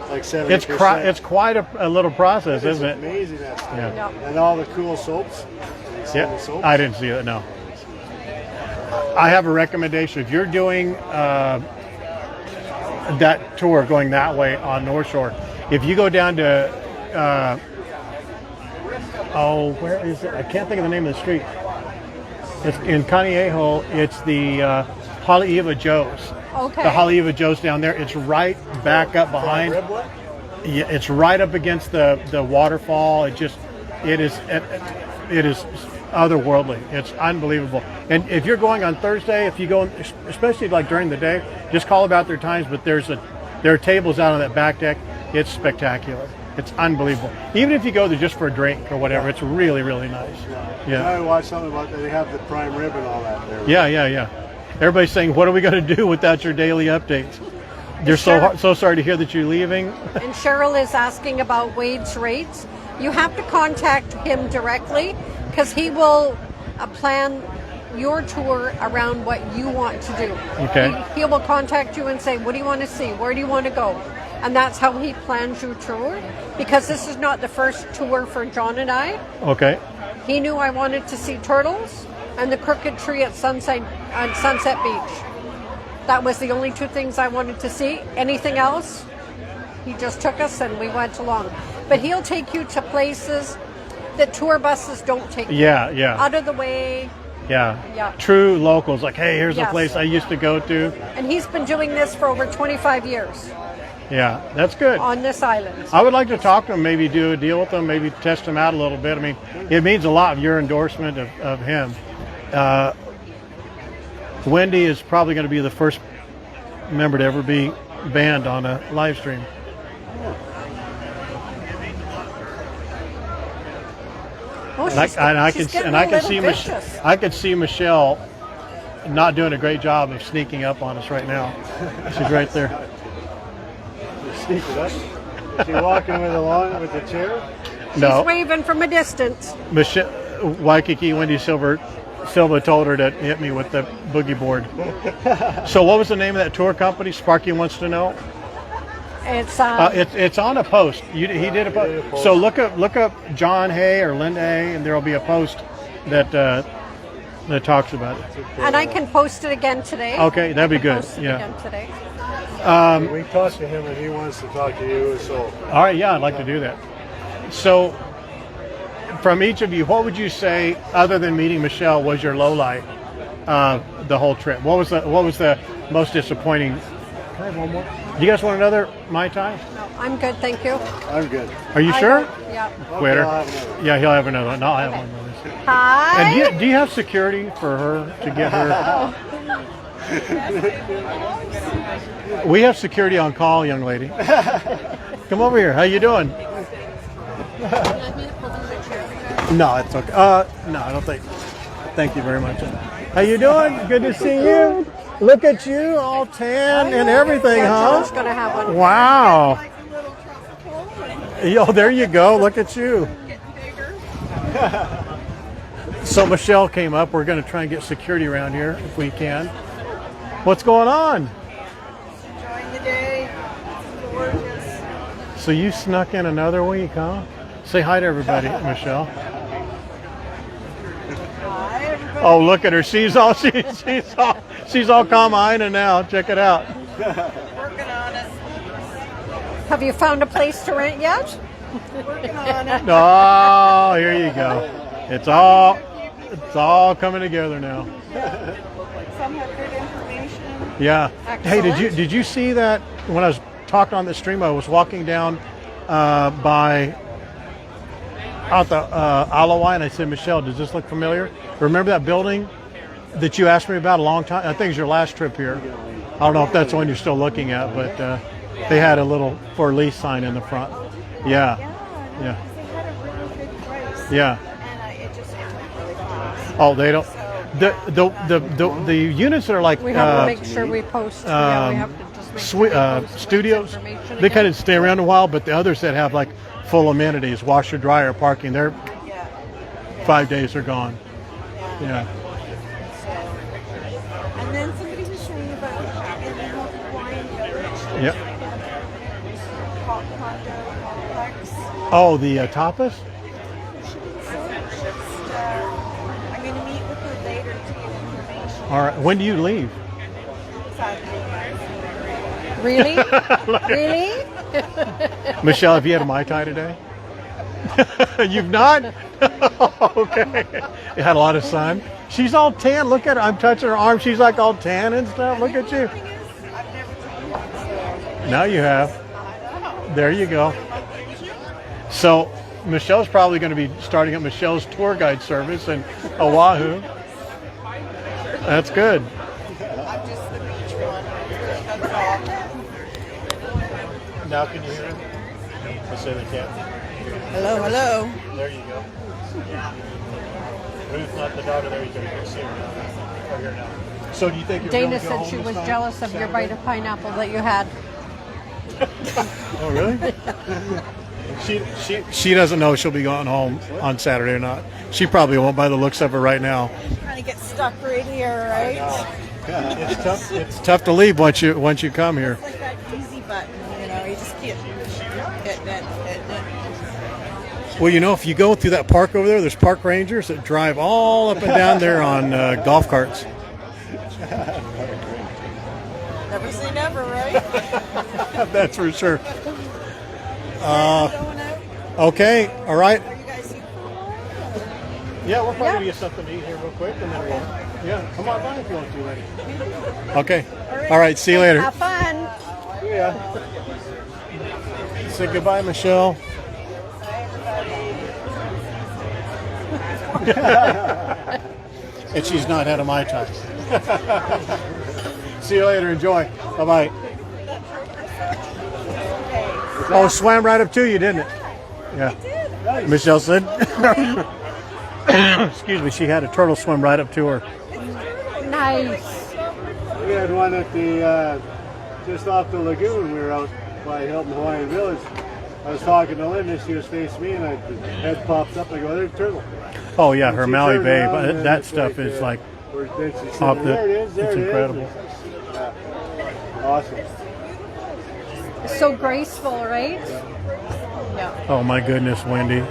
like 70%. It's quite a little process, It's isn't it? amazing that stuff. Yeah. Yeah. And all the cool soaps. You see Yeah. the soaps? I didn't see it. No. I have a recommendation. If you're doing that tour going that way on North Shore, if you go down to where is it? I can't think of the name of the street. It's in Kaneohe. It's the Haleiwa Joe's. Okay. The Haleiwa Joe's down there. It's right back up behind. Riblet? Yeah, it's right up against the waterfall. It is otherworldly. It's unbelievable. And if you're going on Thursday, if you go, especially like during the day, just call about their times. But there are tables out on that back deck. It's spectacular. It's unbelievable. Even if you go there just for a drink or whatever, it's really, really nice. Yeah. I watched something about that. They have the prime rib and all that there. Yeah. Everybody's saying, "What are we going to do without your daily updates?" They're so sorry to hear that you're leaving. And Cheryl is asking about Wade's rates. You have to contact him directly because he will plan your tour around what you want to do. Okay. He will contact you and say, what do you want to see? Where do you want to go? And that's how he plans your tour, because this is not the first tour for John and I. Okay. He knew I wanted to see turtles and the crooked tree at Sunset Beach. That was the only two things I wanted to see. Anything else, he just took us and we went along. But he'll take you to places that tour buses don't take you. Yeah. Out of the way. Yeah. Yeah. True locals, like, hey, here's a Yes. place I used to go to. And he's been doing this for over 25 years Yeah, that's good. on this island. I would like to talk to him, maybe do a deal with him, maybe test him out a little bit. I mean, it means a lot of your endorsement of him. Wendy is probably going to be the first member to ever be banned on a live stream. Oh, And I can see Michelle not doing a great job of sneaking up on us right now. She's right there. Sneak it up. She walking with the chair. No, She's waving from a distance. Michelle, Waikiki, Wendy Silva told her to hit me with the boogie board. So what was the name of that tour company? Sparky wants to know. It's on a post. He did a post. So look up John Hay or Linda Hay, and there will be a post that talks about it. And I can post it again today. Okay, that'd be good. Post it Yeah. again today. We talked to him and he wants to talk to you. So All right. Yeah, I'd like to do that. So, from each of you, what would you say, other than meeting Michelle, was your low light the whole trip? What was the most disappointing? Can I have one more? Do you guys want another Mai Tai? No, I'm good, thank you. I'm good. Are you I sure? don't- Yeah. Quitter. I'll have another. Yeah, he'll have another one. No, I'll have Okay. one. Hi. And do you have security for her to get her? We have security on call, young lady. Come over here. How you doing? No, it's okay. No, I don't think. Thank you very much. How you doing? Good to see you. Look at you, all tan and everything, Yeah, huh? John's gonna have one. Wow. Yo, there you go. Look at you. So Michelle came up. We're going to try and get security around here if we can. What's going on? Enjoying the day. It's gorgeous. So you snuck in another week, huh? Say hi to everybody, Michelle. Hi, everybody. Oh, look at her. She's all calm eyeing now. Check it out. Working on it. Have you found a place to rent yet? Working on it. Oh, here you go. It's all coming together now. Some have good information. Yeah. Hey, Excellent. did you see that when I was talking on the stream? I was walking down by out the Alawai, and I said, Michelle, does this look familiar? Remember that building that you asked me about a long time? I think it was your last trip here. I don't know if that's the one you're still looking at, but they had a little for lease sign in the front. Yeah. Yeah. They had a really good price. Yeah. And it took really fast. Oh, they don't. The units that are like We have to make sure we post. Yeah, we have to just make sure we post studios, information they kind again. of stay around a while, but the others that have like full amenities, washer, dryer, parking, they're Yeah. 5 days are gone. Yeah. And then somebody was saying about in the Hawaiian Village. Yep. Condo complex. Oh, the tapas? I'm going to meet with her later to get information. All right. When do you leave? Really? Really? Michelle, have you had a Mai Tai today? You've not? Okay. You had a lot of sun. She's all tan. Look at her. I'm touching her arm. She's like all tan and stuff. Look at you. I've never done one, so Now you have. There you go. So Michelle's probably going to be starting up Michelle's tour guide service in Oahu. That's good. I'm just the beach one. That's all. Now can you hear it? I say they can't. Hello, hello. There you go. Ruth, not the daughter. There you go. You can see her now. Oh, here now. So do you think you're Dana going to go said home she this was time? jealous of your Saturday? bite of pineapple that you had. Oh, really? She doesn't know she'll be going home on Saturday or not. She probably won't by the looks of her right now. Trying to get stuck right here, right? It's tough. It's tough to leave once you come here. It's like that easy button, you know, you just keep hitting it. Well, you know, if you go through that park over there, there's park rangers that drive all up and down there on golf carts. Never say never, right? That's for sure. Going out? Okay, all right. Are you guys here for a while? Yeah, we'll probably Yeah. get something to eat here real quick, and then we'll. Yeah, come on by if you want to, lady. Okay. All right. See you later. Have fun. Yeah. Say goodbye, Michelle. And she's not had a Mai Tai. See you later. Enjoy. Bye bye. Oh, swam right up to you, didn't it? Yeah. Michelle said. Excuse me. She had a turtle swim right up to her. Nice. We had one at the just off the lagoon. We were out by Hilton Hawaiian Village. I was talking to Linda. She was facing me, and the head pops up. I go, "There's a turtle." Oh yeah, her She Maui turned Bay. around, But and that it's stuff like, is like then she said, off the. "There it is. There It's it is." incredible. Yeah. Awesome. So graceful, right? No. Oh my goodness, Wendy. I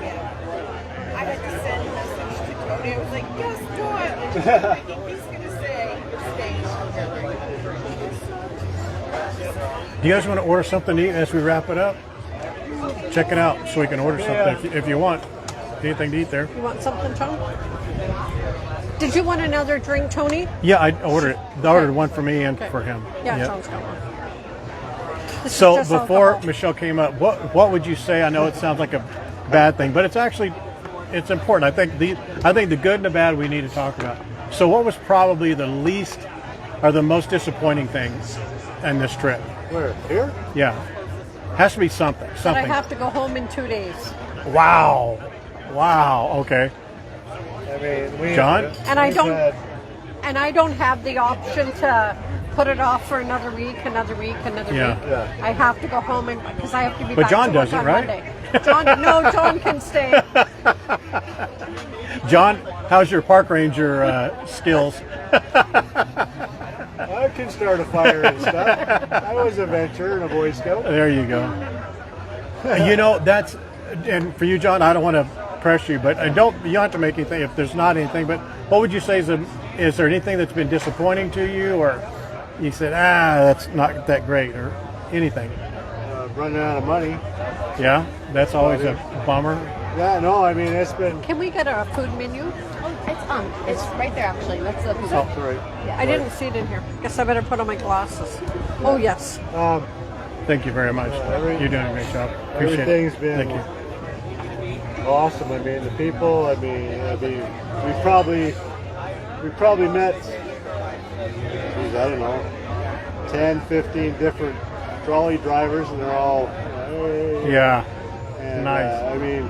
had to send a message to Tony. I was like, yes, do it. I think he's going to say, staying together. Do you guys want to order something to eat as we wrap it up? Check it out so we can order something if you want. Anything to eat there. You want something, Tony? Did you want another drink, Tony? Yeah, I ordered it. I ordered one for me and for him. Yeah, Yep. sounds good. This is So just before alcohol. Michelle came up, what would you say? I know it sounds like a bad thing, but it's actually it's important. I think the good and the bad we need to talk about. So what was probably the least or the most disappointing things in this trip? Where? Here? Yeah, has to be something. But I Something. have to go home in 2 days. Wow. Okay. I mean, we. John? And I we've don't- had- And I don't have the option to put it off for another week, another week, another Yeah. week. Yeah. I have to go home and because I have to be But back John to work doesn't, on right? Monday. John can stay. John, how's your park ranger skills? I can start a fire and stuff. I was a venture and a Boy Scout. There you go. You know, that's, and for you, John, I don't want to pressure you, but you don't have to make anything if there's not anything, but what would you say is there anything that's been disappointing to you, or you said, that's not that great, or anything? Running out of money. Yeah, that's always a bummer. Yeah, no, I mean, it's been... Can we get a food menu? It's right there actually. That's the Oh, sorry. I didn't see it in here. Guess I better put on my glasses. Oh yes. Thank you very much. You're doing a great job. Appreciate Everything's it. been Thank you. awesome. I mean, the people, I mean, we probably met, geez, I don't know, 10, 15 different trolley drivers, and they're all, hey. Yeah. And, Nice. I mean,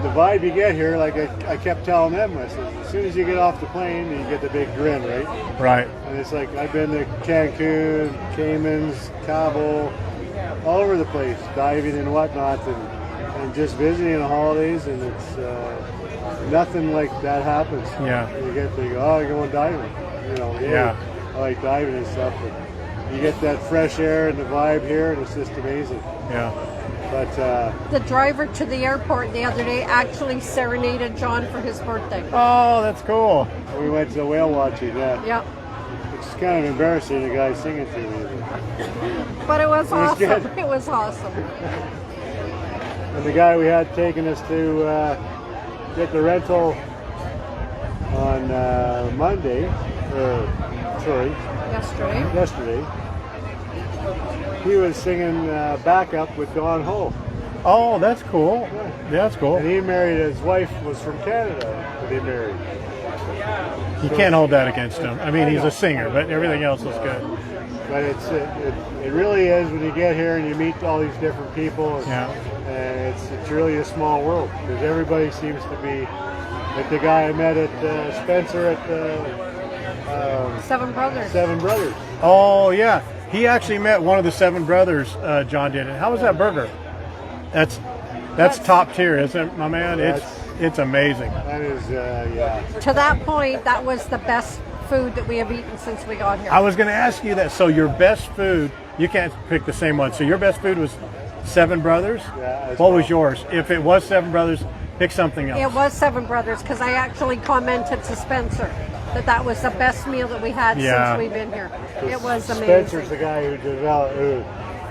the vibe you get here, like I kept telling them, I said, as soon as you get off the plane, you get the big grin, right? Right. And it's like, I've been to Cancun, Caymans, Cabo, all over the place, diving and whatnot, and just visiting the holidays, and it's nothing like that happens. Yeah. You get to go, oh, you're going diving. You know, Yeah. I like diving and stuff, but you get that fresh air and the vibe here, and it's just amazing. Yeah. But The driver to the airport the other day actually serenaded John for his birthday. Oh, that's cool. we went to the whale watching, yeah. Yeah. It's kind of embarrassing, the guy singing to me. But it was awesome. good. It was awesome. And the guy we had taking us to get the rental on Monday, yesterday, he was singing backup with Don Ho. Oh, that's cool. Yeah, that's cool. And he married, his wife was from Canada, but they married. You can't hold that against him. I mean, he's a singer, but everything else is good. But it really is when you get here and you meet all these different people. And, Yeah. and it's really a small world because everybody seems to be, like the guy I met at Spencer at Seven Brothers. Seven Brothers. Oh, yeah. He actually met one of the Seven Brothers, John did. And how was that burger? That's top tier, isn't it, my man? It's amazing. That is, yeah. To that point, that was the best food that we have eaten since we got here. I was going to ask you that. So your best food, you can't pick the same one. So your best food was Seven Brothers? Yeah, What was yours? If it was Seven Brothers, pick something else. It was Seven Brothers because I actually commented to Spencer that was the best meal that we had Yeah. since we've been here. It was amazing. Spencer's the guy who developed,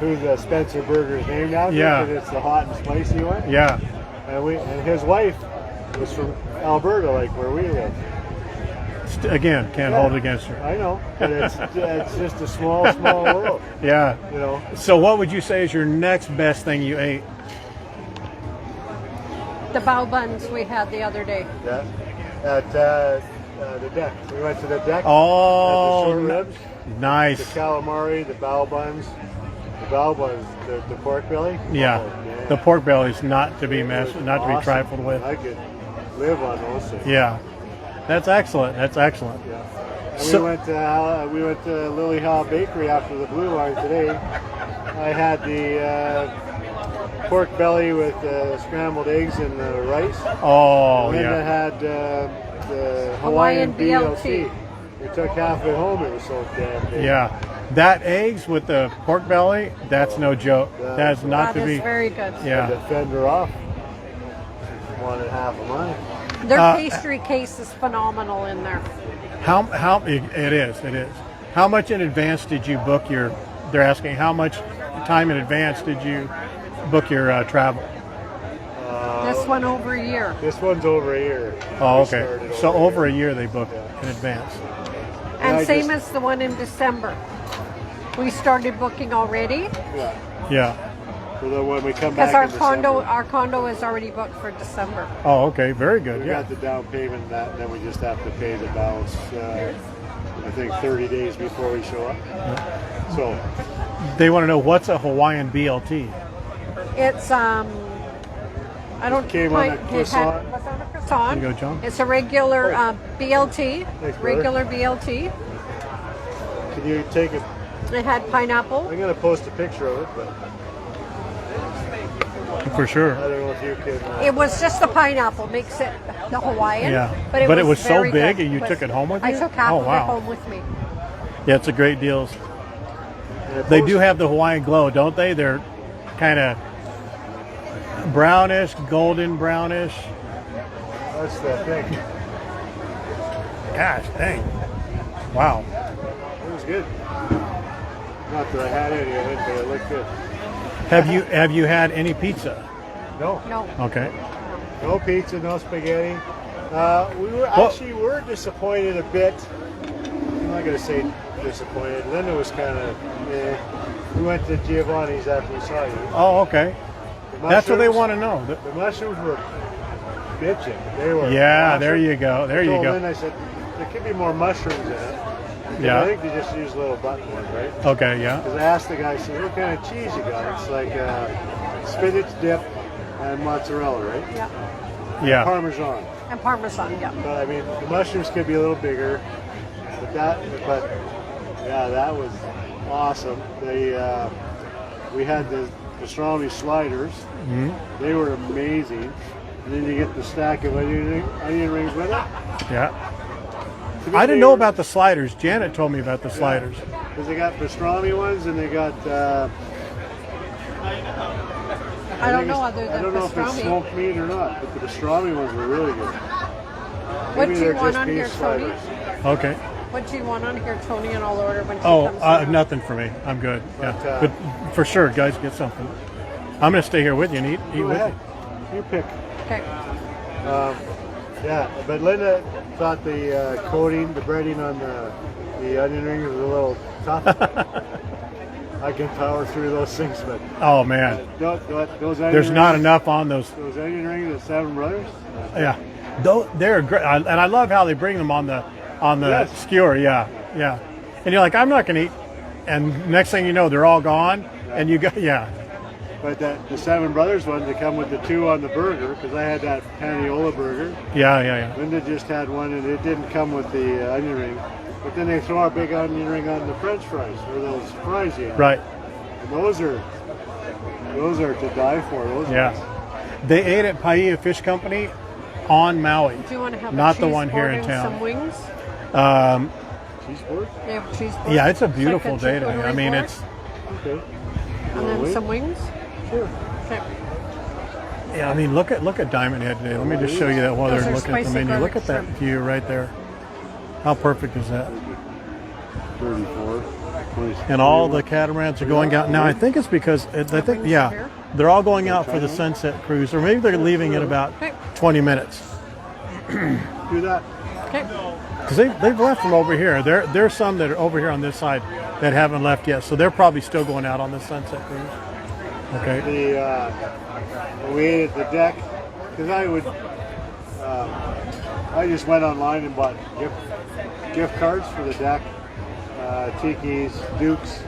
who the Spencer Burger is named after. Yeah. Because it's the hot and spicy one. Yeah. And his wife was from Alberta, like where we live. Again, can't hold it against her. I know, but it's just a small world, Yeah. you know. So what would you say is your next best thing you ate? The bao buns we had the other day. Yeah. At the deck, we went to the deck. Oh, At the short ribs, the nice. calamari, the bao buns, the pork belly. Yeah. Oh, man. The pork belly is not to be messed, not to be Awesome. trifled with. I could live on those things. Yeah. That's excellent. That's excellent. Yeah. And So- we went to Lily Howe Bakery after the Blue Line today. I had the pork belly with scrambled eggs and rice. Oh, Linda yeah. had the Hawaiian Hawaiian BLT. BLT. We took half of it home. It was so damn big. Yeah. That eggs with the pork belly, that's no joke. That's not That to is be. very good. Yeah. To fend her off. Wanted half of mine. Their pastry case is phenomenal in there. How it is. How much in advance did you book your? They're asking how much time in advance did you book your travel? This one over a year. This one's over a year. Oh, We okay. started So over a year they book in advance. And I same just- as the one in December. We started booking already Yeah. Yeah. So then when we come back because in December, our condo is already booked for December. Oh, okay. Very good. we Yeah. got the down payment and that, and then we just have to pay the balance. I think 30 days before we show up. So They want to know what's a Hawaiian BLT. It's I don't Came on a it had- croissant. was on a croissant. There you go, John. It's a regular BLT, Thanks, brother. regular BLT, you take it. It had pineapple. I'm gonna post a picture of it, but For sure. I don't know if you can. It was just the pineapple makes it the Hawaiian. Yeah. But it was so very big good. and you took it home with you? I took half Oh, of wow. it home with me. Yeah, it's a great deal. And I They post- do have the Hawaiian glow, don't they? They're kind of brownish, golden brownish. That's the thing. Gosh, dang. Wow. It was good. Not that I had any of it, but it looked good. Have you had any pizza? No, No. Okay. no pizza, no spaghetti. We were disappointed a bit. I'm not gonna say disappointed. Linda was kind of. We went to Giovanni's after we saw you. Oh, okay. The That's what they mushrooms- want to know. The mushrooms were bitching. They were. Yeah, awesome. there you go. There I you told go. Linda, I said there could be more mushrooms in it. Yeah. I think they just use little button ones, right? Okay, yeah. Because I asked the guy, I said, what kind of cheese you got? It's like spinach dip and mozzarella, right? Yeah. Yeah. Parmesan. And Parmesan, yeah. But I mean, the mushrooms could be a little bigger. But yeah, that was awesome. We had the pastrami sliders. Mhm. They were amazing. And then you get the stack of onion rings with it. Yeah. I didn't know about the sliders. Janet told me about the sliders. Because they got pastrami ones and they got. I don't know other I than don't know if it's pastrami. smoked meat or not, but the pastrami ones were really good. What Maybe do you they're want just on beef here, Tony? sliders. Okay. What do you want on here, Tony? And I'll order when she Oh, comes down. nothing for me. I'm good. Yeah. But, But for sure, guys, get something. I'm going to stay here with you and eat Go with ahead. you. You pick. Okay. Yeah, but Linda thought the coating, the breading on the onion ring was a little tough. I can power through those things, but Oh, man. those onion There's not rings, enough on those. Those onion rings at Seven Brothers. Yeah. They're great. And I love how they bring them on the Yes. skewer. Yeah. Yeah. And you're like, I'm not going to eat. And next thing you know, they're all gone. And you go, yeah. But the Seven Brothers ones, they come with the two on the burger, because I had that paniola burger. Yeah, yeah, yeah. Linda just had one, and it didn't come with the onion ring. But then they throw a big onion ring on the French fries, or those fries you have. Right. And those are to die for. Those Yeah. ones. They ate at Paia Fish Company on Maui. Do you want to have Not a the cheese one here board in and town. some wings? Cheese board? They have cheese board. Yeah, it's a Like beautiful day today. I charcuterie mean, board, it's Okay. and then wing? some wings. Sure. Okay. yeah. I mean, look at Diamond Head today. Let me just show you that while Those they're are looking at the spicy menu. Look garlic at that shrimp. view right there. How perfect is that? 34. 20, And all the catamarans are going out now. I think it's because they're all going out for the sunset cruise, or maybe they're leaving in about Okay. 20 minutes Do that. Okay. because they've left from over here. There's some that are over here on this side that haven't left yet, so they're probably still going out on the sunset cruise. Okay. When we ate at the deck, because I just went online and bought gift cards for the deck, Tiki's, Duke's.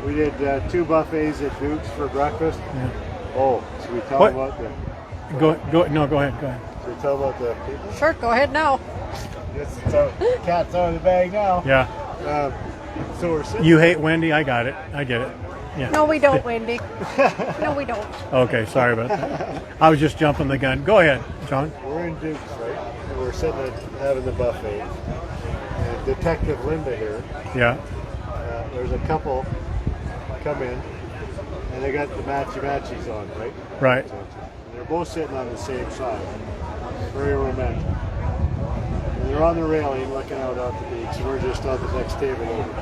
We did 2 buffets at Duke's for breakfast. Yeah. Oh, so we tell What? about the. Go ahead. So we tell about the people. Sure. Go ahead now. Yes, cat's out of the bag now. Yeah. So we're sitting. You hate Wendy? I got it. I get it. Yeah. No, we don't, Wendy. No, we don't. Okay, sorry about that. I was just jumping the gun. Go ahead, John. We're in Duke's, right? And we're sitting at having the buffet. And Detective Linda here. Yeah. There's a couple come in, and they got the matchy-matchies on, right? Right. And they're both sitting on the same side. Very romantic. And they're on the railing looking out at the beach, and we're just on the next table over.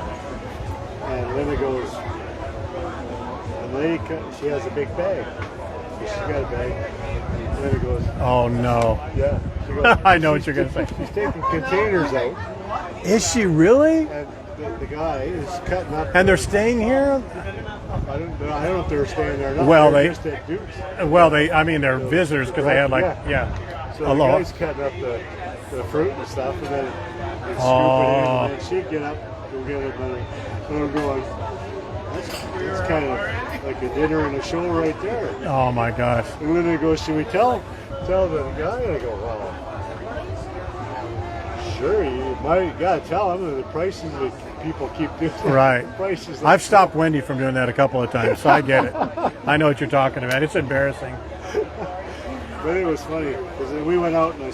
And Linda goes, and the lady, she has a big bag. So she's got a bag. And Linda goes, Oh no. yeah. She goes, I know what you're gonna say. She's taking containers out, Is she really? and the guy is cutting up. And they're staying here? I don't know if they were staying there or not. Well, They're they- just at Duke's. Well, they're visitors because they had So the Aloha. guy's cutting up the fruit and stuff, and then they scoop Oh. it in, and then she'd get up, go get it, and I'm going, that's kind of like a dinner and a show right there. Oh my gosh. And then they go, should we tell the guy? And I go, well, sure, you gotta tell him the prices of people keep doing that. Right. The prices. I've stopped Wendy from doing that a couple of times, so I get it. I know what you're talking about. It's embarrassing. But it was funny because we went out and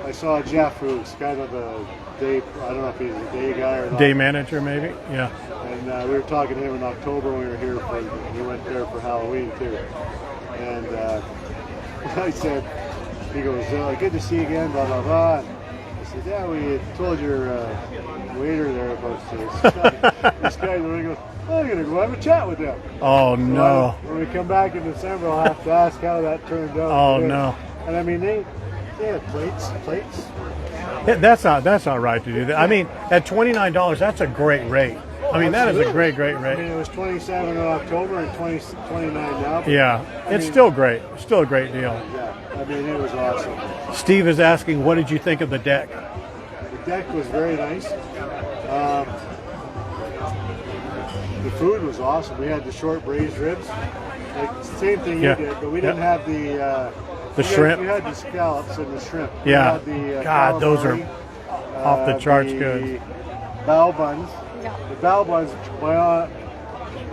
I saw Jeff, who's kind of a day. I don't know if he's a day guy or not. Day manager, maybe. Yeah. And we were talking to him in October when we were here. We went there for Halloween too. And I said, he goes, "Good to see you again." Blah blah blah. I said, "Yeah, we told your waiter there about this guy." And he goes, "Oh, I'm gonna go have a chat with them." Oh no. So when we come back in December, I'll have to ask how that turned out. Oh no. And I mean, they had plates. That's not right to do that. I mean, at $29, that's a great rate. I mean, that is a great I rate. mean, it was 27 in October and 29 now. Yeah, it's still great. Still a great deal. Yeah, I mean, it was awesome. Steve is asking, what did you think of the deck? The deck was very nice. The food was awesome. We had the short braised ribs, like same thing you did, but we didn't have the shrimp. We had the scallops and the shrimp. Yeah. We had the God, those are calamari, off the charts the good. Bao buns. Yeah. The bao buns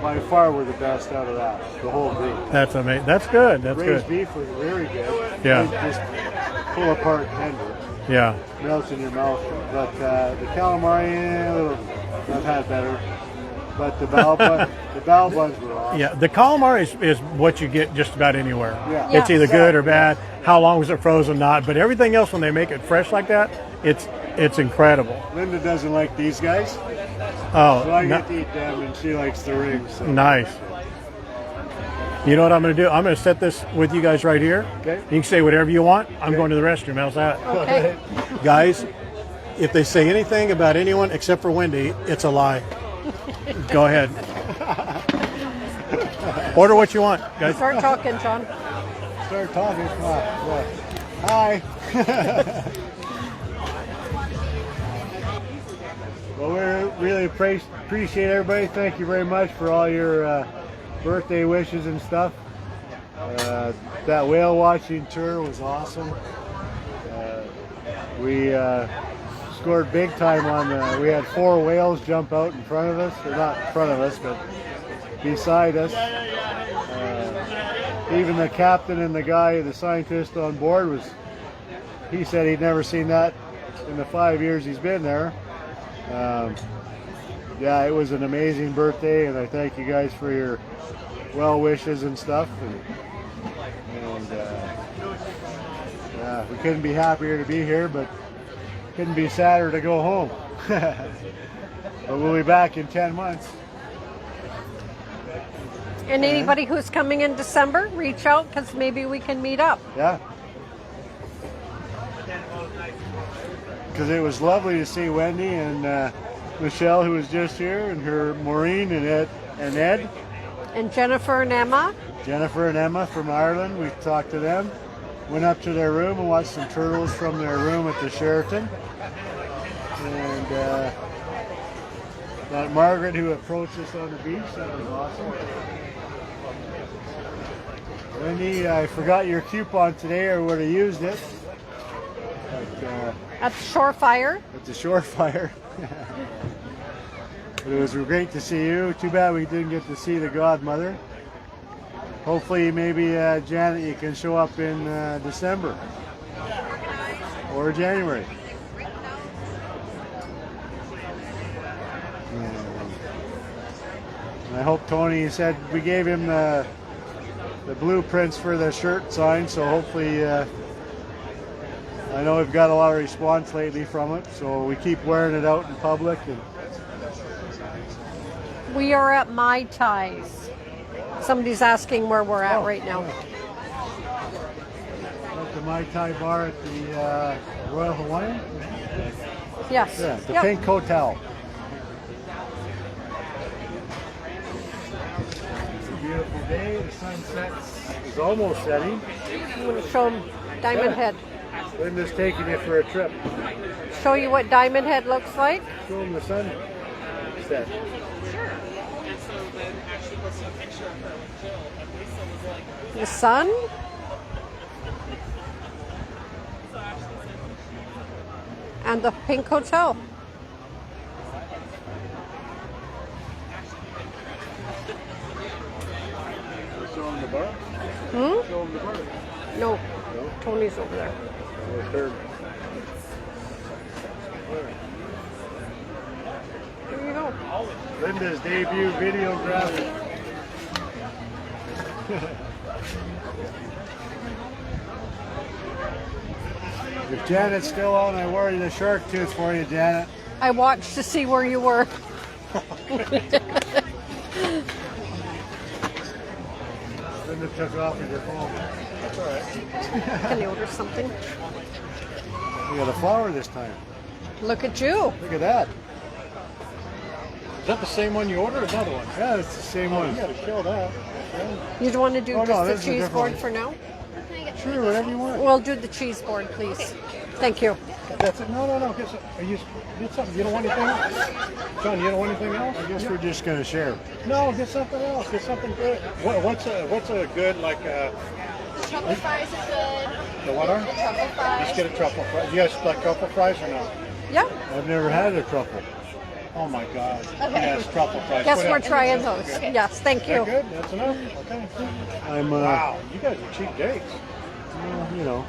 by far were the best out of that. The whole group. That's amazing. That's good. That's Braised good. beef was very good. Yeah. It just pull apart tender. Yeah. Melts in your mouth. But the calamari, I've had better. But the bao buns were awesome. Yeah, the calamari is what you get just about anywhere. Yeah. It's either Yeah. good or bad. How long was it frozen? Not. But everything else, when they make it fresh like that, it's incredible. Linda doesn't like these guys, so Oh, I get to eat them, and she likes the rings. So. nice. You know what I'm going to do? I'm going to set this with you guys right here. Okay. You can say whatever you want. I'm going to the restroom. How's that? Okay. Guys, if they say anything about anyone except for Wendy, it's a lie. Go ahead. Order what you want, guys. Start talking, John. Start talking. Come on. Yeah. Hi. Well, we really appreciate everybody. Thank you very much for all your birthday wishes and stuff. That whale watching tour was awesome. We scored big time on we had 4 whales jump out in front of us, or not in front of us, but beside us. Even the captain and the scientist on board he said he'd never seen that in the 5 years he's been there. Yeah, it was an amazing birthday, and I thank you guys for your well wishes and stuff. And yeah, we couldn't be happier to be here, but couldn't be sadder to go home. But we'll be back in 10 months. And anybody who's coming in December, reach out because maybe we can meet up. Yeah. Because it was lovely to see Wendy and Michelle, who was just here, and her Maureen and Ed. And Jennifer and Emma. Jennifer and Emma from Ireland. We talked to them. Went up to their room and watched some turtles from their room at the Sheraton. And that Margaret who approached us on the beach, that was awesome. Wendy, I forgot your coupon today, or would have used it. But, At the Shore Fire. at the Shore Fire. But it was great to see you. Too bad we didn't get to see the godmother. Hopefully, maybe Janet, you can show up in December or January. And I hope Tony said we gave him the blueprints for the shirt sign, so hopefully. I know we've got a lot of response lately from it, so we keep wearing it out in public. And We are at Mai Tais. Somebody's asking where we're at right now. at the Mai Tai bar at the Royal Hawaiian. Yes. Yeah, the Yep. Pink Hotel. It's a beautiful day. The sunset is almost setting. I'm going to show them Diamond Head. Linda's taking it for a trip. Show you what Diamond Head looks like. Show them the sunset. The sun. And the Pink Hotel. No, No? Tony's over there. Oh, third. There you go. Linda's debut videography. If Janet's still on, I worry the shark tooth for you, Janet. I watched to see where you were. Linda took off with your phone. That's all right. Can you order something? We got a flower this time. Look at you. Look at that. Is that the same one you ordered or another one? Yeah, it's the same You one. got to kill that. You don't want to do Oh, no, just this is the a cheese different board one. for now? Sure, whatever you want. We'll do the cheese board, please. Thank you. That's it. No. Get something. You don't want anything else? John, you don't want anything else? I guess we're just going to share. No, get something else. Get something good. What's a good, like, The truffle fries are good. the what are? The truffle fries. Just get a truffle fry. You guys like truffle fries or no? Yeah. I've never had a truffle. Oh my God. Yes, truffle fries. Yes, What we're else? trying those. Yes, thank Is that you. good? That's enough? Okay. I'm, Wow, you guys are cheap dates. you know,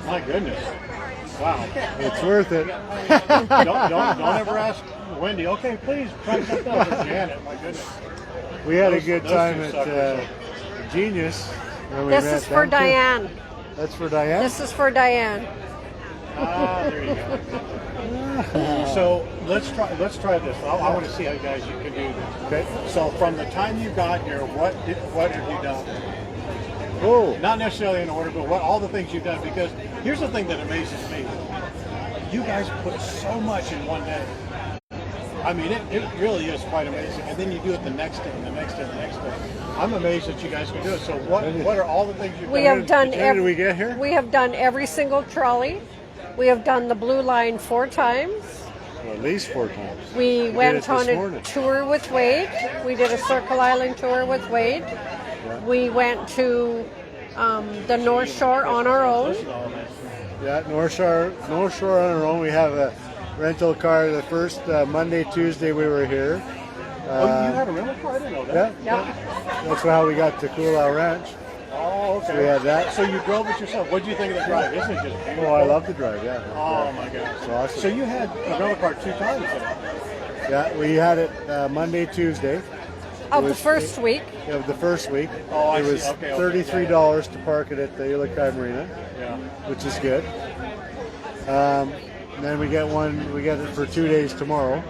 My goodness. Wow. it's worth it. don't ever ask Wendy, okay, please try something else. Or Janet, my goodness. We had a Those- good those time two at suckers Genius. When we This met is for them, too. Diane. That's for Diane? This is for Diane. There you go. So let's try this. I want to see how guys you can do this. Okay. So from the time you got here, what have you done? Oh, Not necessarily in order, but all the things you've done. Because here's the thing that amazes me: you guys put so much in one day. I mean, it really is quite amazing. And then you do it the next day, and the next day, and the next day. I'm amazed that you guys can do it. So what are all the things you've We done? have done Did we get here? We have done every single trolley. We have done the blue line 4 times. Well, at least 4 times. We went it on this a morning. tour with Wade. We did a Circle Island tour with Wade. We went to the North Shore on our own. Yeah, North Shore on our own. We have a rental car. The first Monday, Tuesday we were here. Oh, you had a rental car? I didn't know that. Yeah, Yeah. that's how we got to Coolau Ranch. Oh, okay. So we had that. So you drove it yourself. What did you think of the drive? Isn't it just beautiful? Oh, I love to drive, yeah. Oh my gosh. It's awesome. So you had a rental car 2 times then? Yeah, we had it Monday, Tuesday Of the was- first week. of the first week. Oh, I it see. was Okay, $33 to park it at the Ilokai Marina, Yeah. which is good. Then we get it for 2 days tomorrow.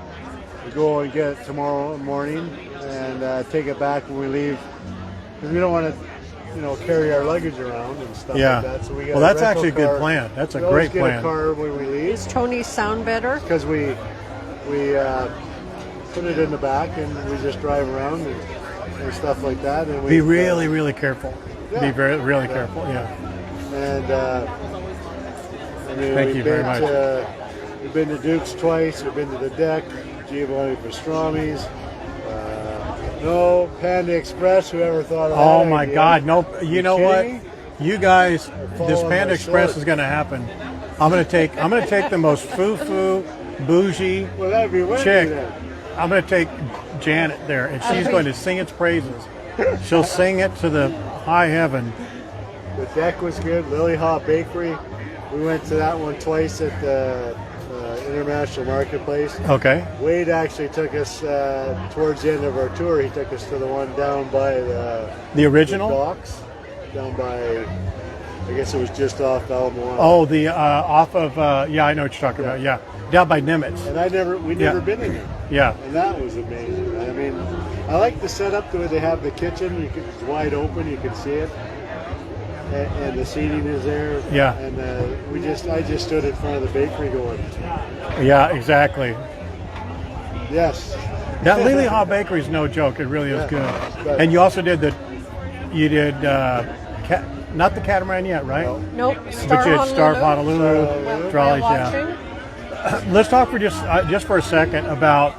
We go and get it tomorrow morning and take it back when we leave because we don't want to, carry our luggage around and stuff Yeah. like that. So we got Well, a that's rental actually a good car. plan. That's a We always great get plan. a car when we leave Does Tony sound better? because we put it in the back and we just drive around and stuff like that. And we Be really, really careful. Yeah. Be very, really careful. Yeah. And I mean, Thank we've you very been much. We've been to Duke's twice. We've been to the deck, Giovanni Pastrami's. No, Panda Express. Whoever thought of that? Oh my idea? God! No, you know what? kidding me? You guys, this following Panda my Express sword. is going to happen. I'm going to take the most foo-foo, bougie Well, that'd be Wendy chick. then. I'm going to take Janet there, and she's going to sing its praises. She'll sing it to the high heaven. The deck was good. Lily Haw Bakery. We went to that one twice at the International Marketplace. Okay. Wade actually took us towards the end of our tour. He took us to the one down by the original? docks, down by, I guess it was just off Alamoana. Oh, the off of yeah, I know what you're talking about. Yeah, down by Nimitz. And we never been in there, Yeah. and that was amazing. I mean, I like the setup the way they have the kitchen. It's wide open, you can see it, and the seating is there. Yeah. And I just stood in front of the bakery going, Yeah, exactly. yes. That Lily Haw Bakery is no joke. It really is Yeah. good. But- And you also did not the catamaran yet, right? No. Nope. But you had Star of Honolulu. Honolulu, Whale trolleys, yeah. watching. Let's talk for just for a second about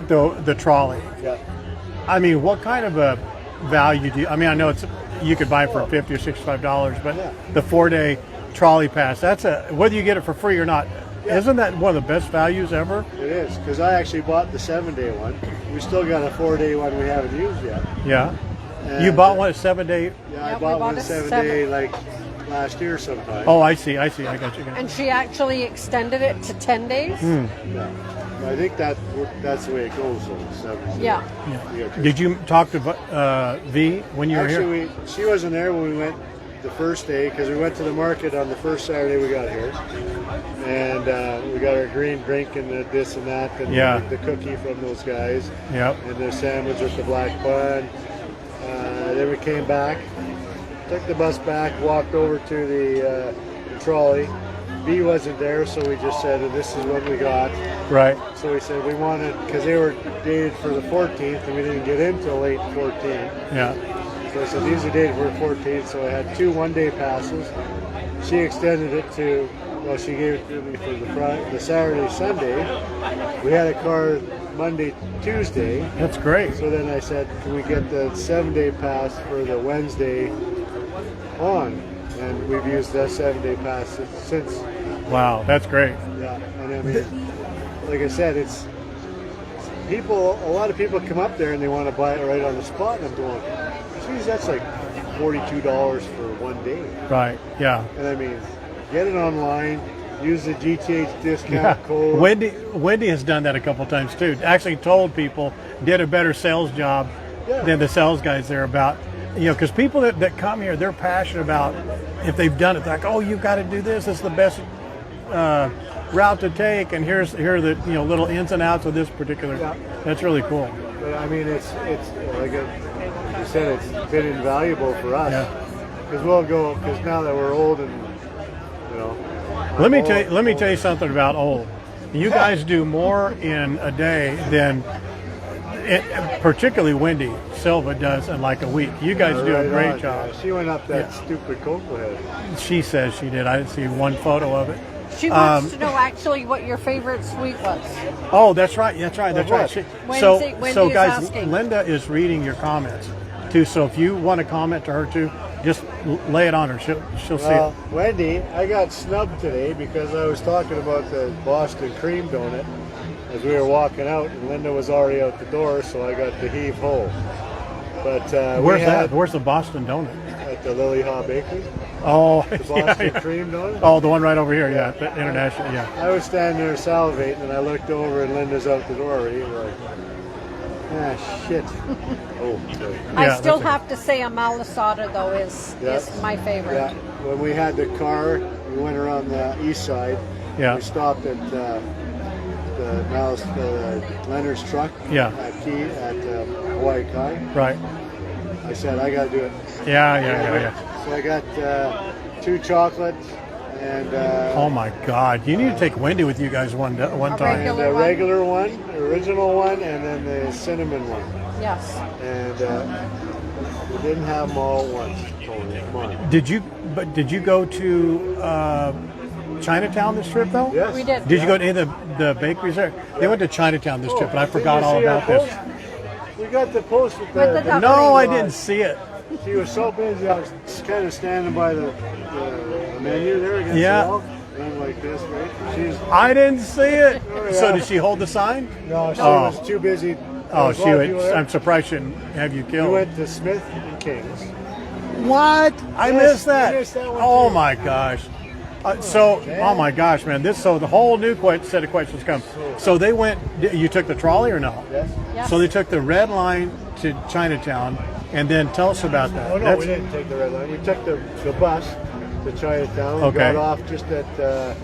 the trolley. Yeah. I mean, what kind of a value do you? I mean, I know you could buy it for $50 or $65, but Yeah. the 4-day trolley pass, whether you get it for free or not, isn't that one of the best values ever? It is, because I actually bought the 7-day one. We still got a 4-day one we haven't used yet. Yeah. You bought one at 7-day. Yeah, I Yep, we bought bought one a 7-day like last year sometime. Oh, I see. I got you. And she actually extended it to 10 days. Yeah. I think that's the way it goes. So 7 days. Yeah. Yeah. Did you talk to V when you were here? Actually, she wasn't there when we went the first day because we went to the market on the first Saturday we got here, and we got our green drink and this and that, and the cookie from those guys, and the sandwich with the black bun. Then we came back, took the bus back, walked over to the trolley. B wasn't there, so we just said, "This is what we got." Right. So we said we wanted, because they were dated for the 14th, and we didn't get in till late 14th. Yeah. So I said, these are dated for the 14th, so I had 2 one-day passes. She extended it to, well, she gave it to me for the Saturday, Sunday. We had a car Monday, Tuesday. That's great. So then I said, can we get the 7-day pass for the Wednesday on? And we've used that 7-day pass since. Wow, that's great. Yeah, and I mean, like I said, it's people. A lot of people come up there and they want to buy it right on the spot, and I'm going, geez, that's like $42 for one day. Right. Yeah. And I mean, get it online. Use the GTH discount code. Wendy has done that a couple times too. Actually, told people, did a better sales job than the sales guys there about. Because people that come here, they're passionate about if they've done it. They're like, oh, you've got to do this. It's the best route to take, and here are the little ins and outs of this particular. Yeah. That's really cool. But I mean, it's like you said, it's been invaluable for us. Because we'll go, because now that we're old and Let me tell you something about old. You guys do more in a day than. Particularly Wendy Silva does in like a week. You guys do a great job. Yeah. She went up that stupid cocoa head. She says she did. I didn't see one photo of it. She wants to know actually what your favorite sweet was. Oh, that's right. She, Wendy so is guys, asking. Linda is reading your comments too. So if you want to comment to her too, just lay it on her. She'll see it. Wendy, I got snubbed today because I was talking about the Boston cream donut as we were walking out, and Linda was already out the door, so I got to heave ho. But where's that? Where's the Boston donut? At the Lily Haw Bakery. Oh, the Boston cream donut. Oh, the one right over here. Yeah, the international. Yeah. I was standing there salivating, and I looked over, and Linda's out the door already. Like, shit. Oh. I still have to say a malasada though is my favorite. Yeah. When we had the car, we went around the east side. Yeah. We stopped at Leonard's truck at Hawaii Kai. Right. I said, I got to do it. Yeah. So I got 2 chocolates and... oh my God. You need to take Wendy with you guys one time. And the regular one, the original one, and then the cinnamon one. Yes. And we didn't have them all at once. Tony, come on. Did you go to... Chinatown this trip though? Yes. We did. Did you go to any of the bakeries there? They went to Chinatown this trip, and I forgot all about this. We got the post with the No, I didn't see it. She was so busy, I was kind of standing by the menu there against the wall. And I'm like this, right? I didn't see it. So did she hold the sign? No, she was too busy. Oh, she would. I'm surprised she didn't have you killed. We went to Smith and King's. What? I missed that. You missed that one Oh too. my gosh. Oh my gosh, man! So the whole new set of questions come. So they went. You took the trolley or no? Yes. So they took the red line to Chinatown, and then tell us about that. Oh no, we didn't take the red line. We took the bus to Chinatown. We got off just at I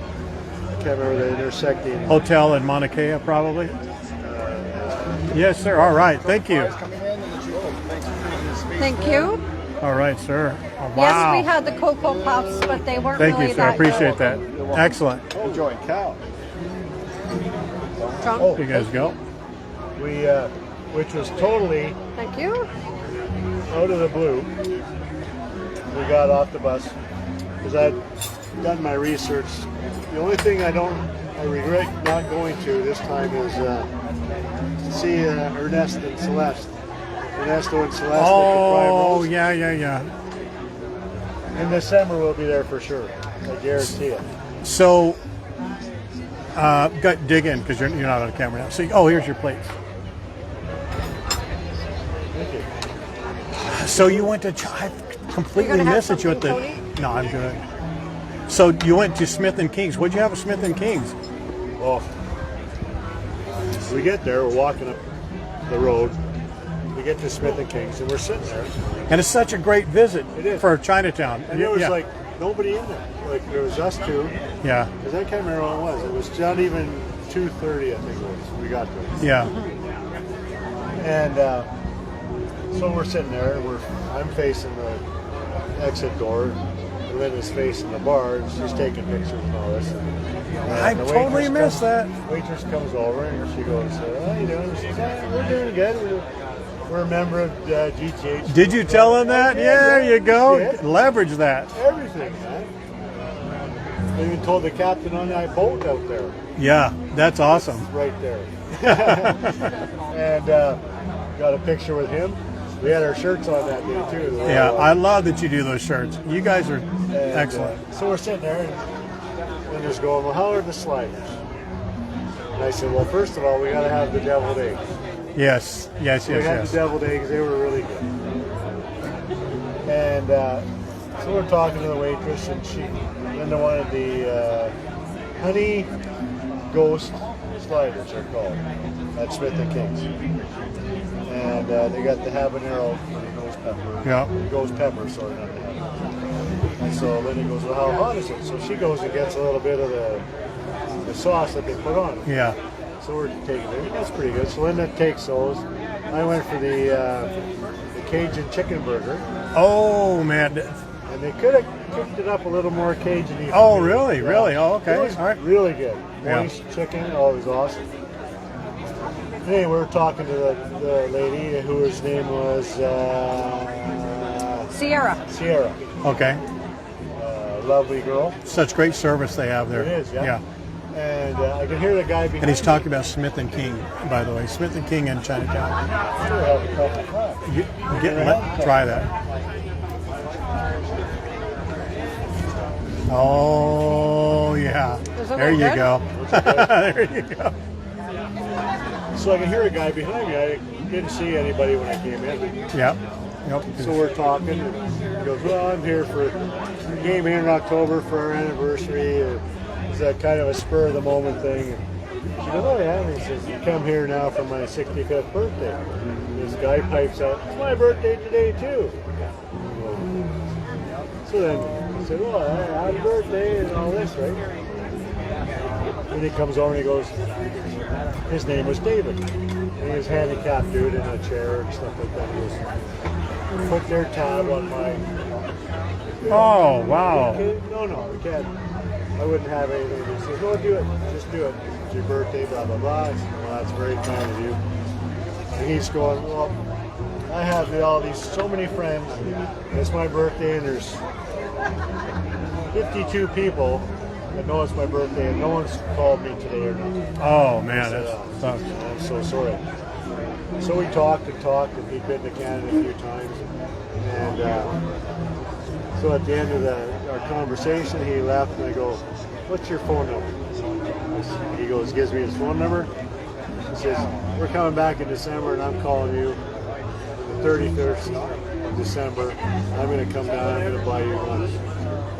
can't remember the intersecting hotel in Mauna Kea, probably. Yes, sir. All right. Thank you. Thank you. All right, sir. Oh, wow. Yes, we had the Cocoa Puffs, but they weren't Thank really you, sir. I that appreciate good. that. Excellent. enjoying cow. Drunk. You guys go. We, which was totally Thank you. out of the blue. We got off the bus because I'd done my research. The only thing I regret not going to this time is to see Ernesto and Celeste. Ernesto and Celeste. Oh, yeah. In December we'll be there for sure. I guarantee it. So, dig in because you're not on camera now. So, here's your plates. Thank you. So you went to, I completely You gonna have missed that you went to, something, no, I'm good. So you went to Smith and King's. What'd you have at Smith and King's? Well, we get there, we're walking up the road. We get to Smith and King's, and we're sitting there. And it's such a great visit It is. for Chinatown. And there was Yeah. like nobody in there. Like there was us two. Yeah, Because I can't remember what it was. It was not even 2:30, I think it was. We got there. yeah. And so we're sitting there. I'm facing the exit door. And Linda's facing the bar. And she's taking pictures and all this. And I the totally waitress missed that. Waitress comes over and she goes, "How you doing?" She says, "We're doing good. We're a member of GTH." Did you tell him that? Yeah, there you go. Yeah. Leverage that. Everything, man. I even told the captain on that boat out there, Yeah, that's awesome. right there. And got a picture with him. We had our shirts on that day too. Yeah, I love that you do those shirts. You guys are And, excellent. so we're sitting there, and Linda's going, "Well, how are the sliders?" And I said, "Well, first of all, we got to have the deviled eggs." Yes, yes, We yes, had yes. the deviled eggs; they were really good. And so we're talking to the waitress, and Linda wanted the honey ghost sliders, they're called, at Smith and King's. And they got the habanero ghost pepper. Yeah. Ghost pepper, sorry, not the habanero. And so Linda goes, "Well, how hot is it?" So she goes and gets a little bit of the sauce that they put on it. Yeah. So we're taking it. That's pretty good. So Linda takes those. I went for the Cajun chicken burger. Oh man. And they could have cooked it up a little more Cajun-y. Oh really? Really? Oh okay. It was All right. really good. Yeah. Moist chicken. Oh, it was awesome. Anyway, we were talking to the lady whose name was Sierra. Sierra. Okay. Lovely girl. Such great service they have there. It is, yeah. And I can hear the guy behind And he's me. talking about Smith and King, by the way. Smith and King in Chinatown. Sure, have a couple of fries. Try that. Oh yeah. Isn't There that you good? go. There you go. So I can hear a guy behind me. I didn't see anybody when I came in. Yep. Yep. So we're talking, and he goes, "Well, I'm here for we came here in October for our anniversary. It's a kind of a spur of the moment thing." And she goes, "Oh yeah," and he says, "You come here now for my 65th birthday." And this guy pipes out, "It's my birthday today too." So then he said, "Well, happy birthday," and all this, right? And he comes over and he goes, his name was David. And he was a handicapped dude in a chair and stuff like that. He goes, "Put their tab on my..." Oh wow. No, we can't. I wouldn't have anything. He says, "No, do it. Just do it. It's your birthday, blah, blah, blah." I said, "Well, that's very kind of you." And he's going, "Well, I have so many friends. And it's my birthday, and there's 52 people that know it's my birthday, and no one's called me today or nothing." Oh man, So, that's tough. I'm so sorry. So we talked, and he'd been to Canada a few times. And so at the end of our conversation, he left, and I go, "What's your phone number?" He goes, gives me his phone number. He says, "We're coming back in December, and I'm calling you the 31st of December. I'm going to come down, I'm going to buy you lunch."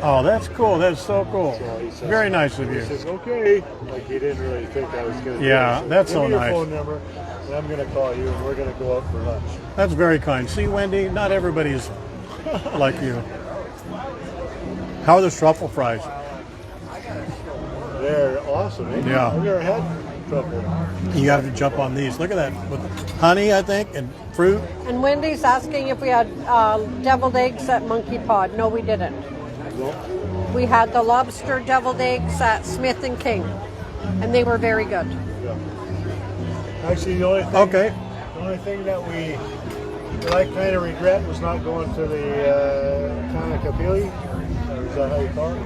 Oh, that's cool. That's so cool. So he says, Very nice of He you. says, "Okay." Like he didn't really think I was going to. Yeah, do it. that's "Give so me your nice. phone number, and I'm going to call you, and we're going to go out for lunch." That's very kind. See, Wendy, not everybody's like you. How are the truffle fries? They're awesome, eh? Yeah. I've never had truffle. You have to jump on these. Look at that. With honey, I think, and fruit. And Wendy's asking if we had deviled eggs at Monkey Pod. No, we didn't. No? We had the lobster deviled eggs at Smith and King, and they were very good. Yeah. Actually, the only thing that I kind of regret was not going to the Kanakapili. Is that how you call it?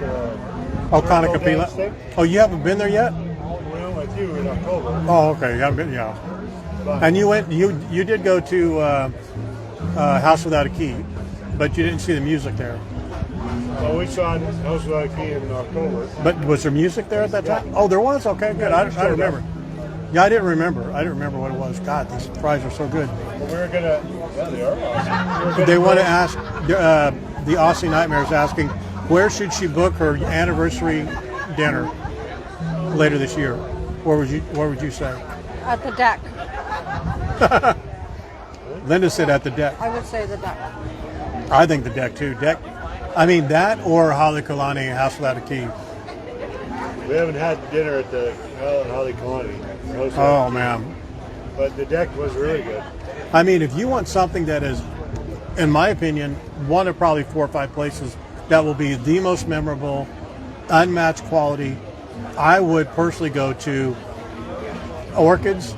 Oh, Turbo dance Kanakapila. thing? Oh, you haven't been there yet? We went with you in October. Oh, okay. You haven't been, yeah. But And you did go to House Without a Key, but you didn't see the music there. well, we saw House of IP in October. But was there music there at that time? Oh, there was? Okay, good. I remember. Yeah, I didn't remember. What it was. God, these fries are so good. Well, we were gonna. Yeah, they are awesome. We were gonna They want go- to ask, the Aussie Nightmare is asking, where should she book her anniversary dinner later this year? Where would you say? At the deck. Linda said at the deck. I would say the deck. I think the deck too. I mean that or Halekulani House Without a Key. We haven't had dinner at the Hawaii Colony. Oh man. But the deck was really good. I mean, if you want something that is, in my opinion, one of probably 4 or 5 places that will be the most memorable, unmatched quality, I would personally go to Orchids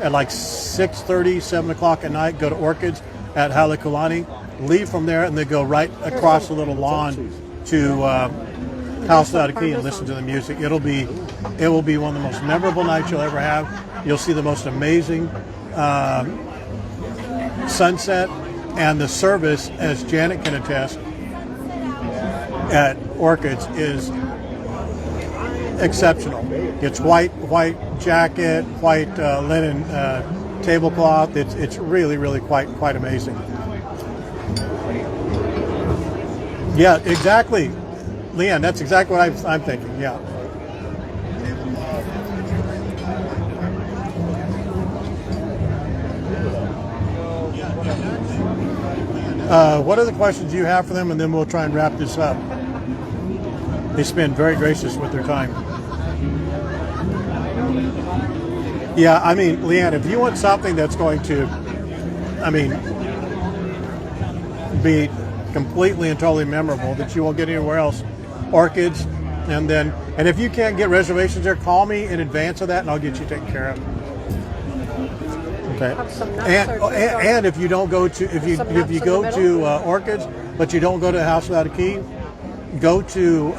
at like 6:30, 7 o'clock at night. Go to Orchids at Halekulani, leave from there, and then go right across the little lawn to House Without a Key and listen to the music. It will be one of the most memorable nights you'll ever have. You'll see the most amazing sunset, and the service, as Janet can attest, at Orchids is exceptional. It's white jacket, white linen tablecloth. It's really quite amazing. Yeah, exactly, Leanne. That's exactly what I'm thinking. Yeah. What other questions do you have for them, and then we'll try and wrap this up. They've been very gracious with their time. Yeah, I mean, Leanne, if you want something that's going to, be completely and totally memorable that you won't get anywhere else, Orchids, and if you can't get reservations there, call me in advance of that, and I'll get you taken care of. Okay. Have some nuts or And if you don't go to if you go to Orchids, but you don't go to House Without a Key, go to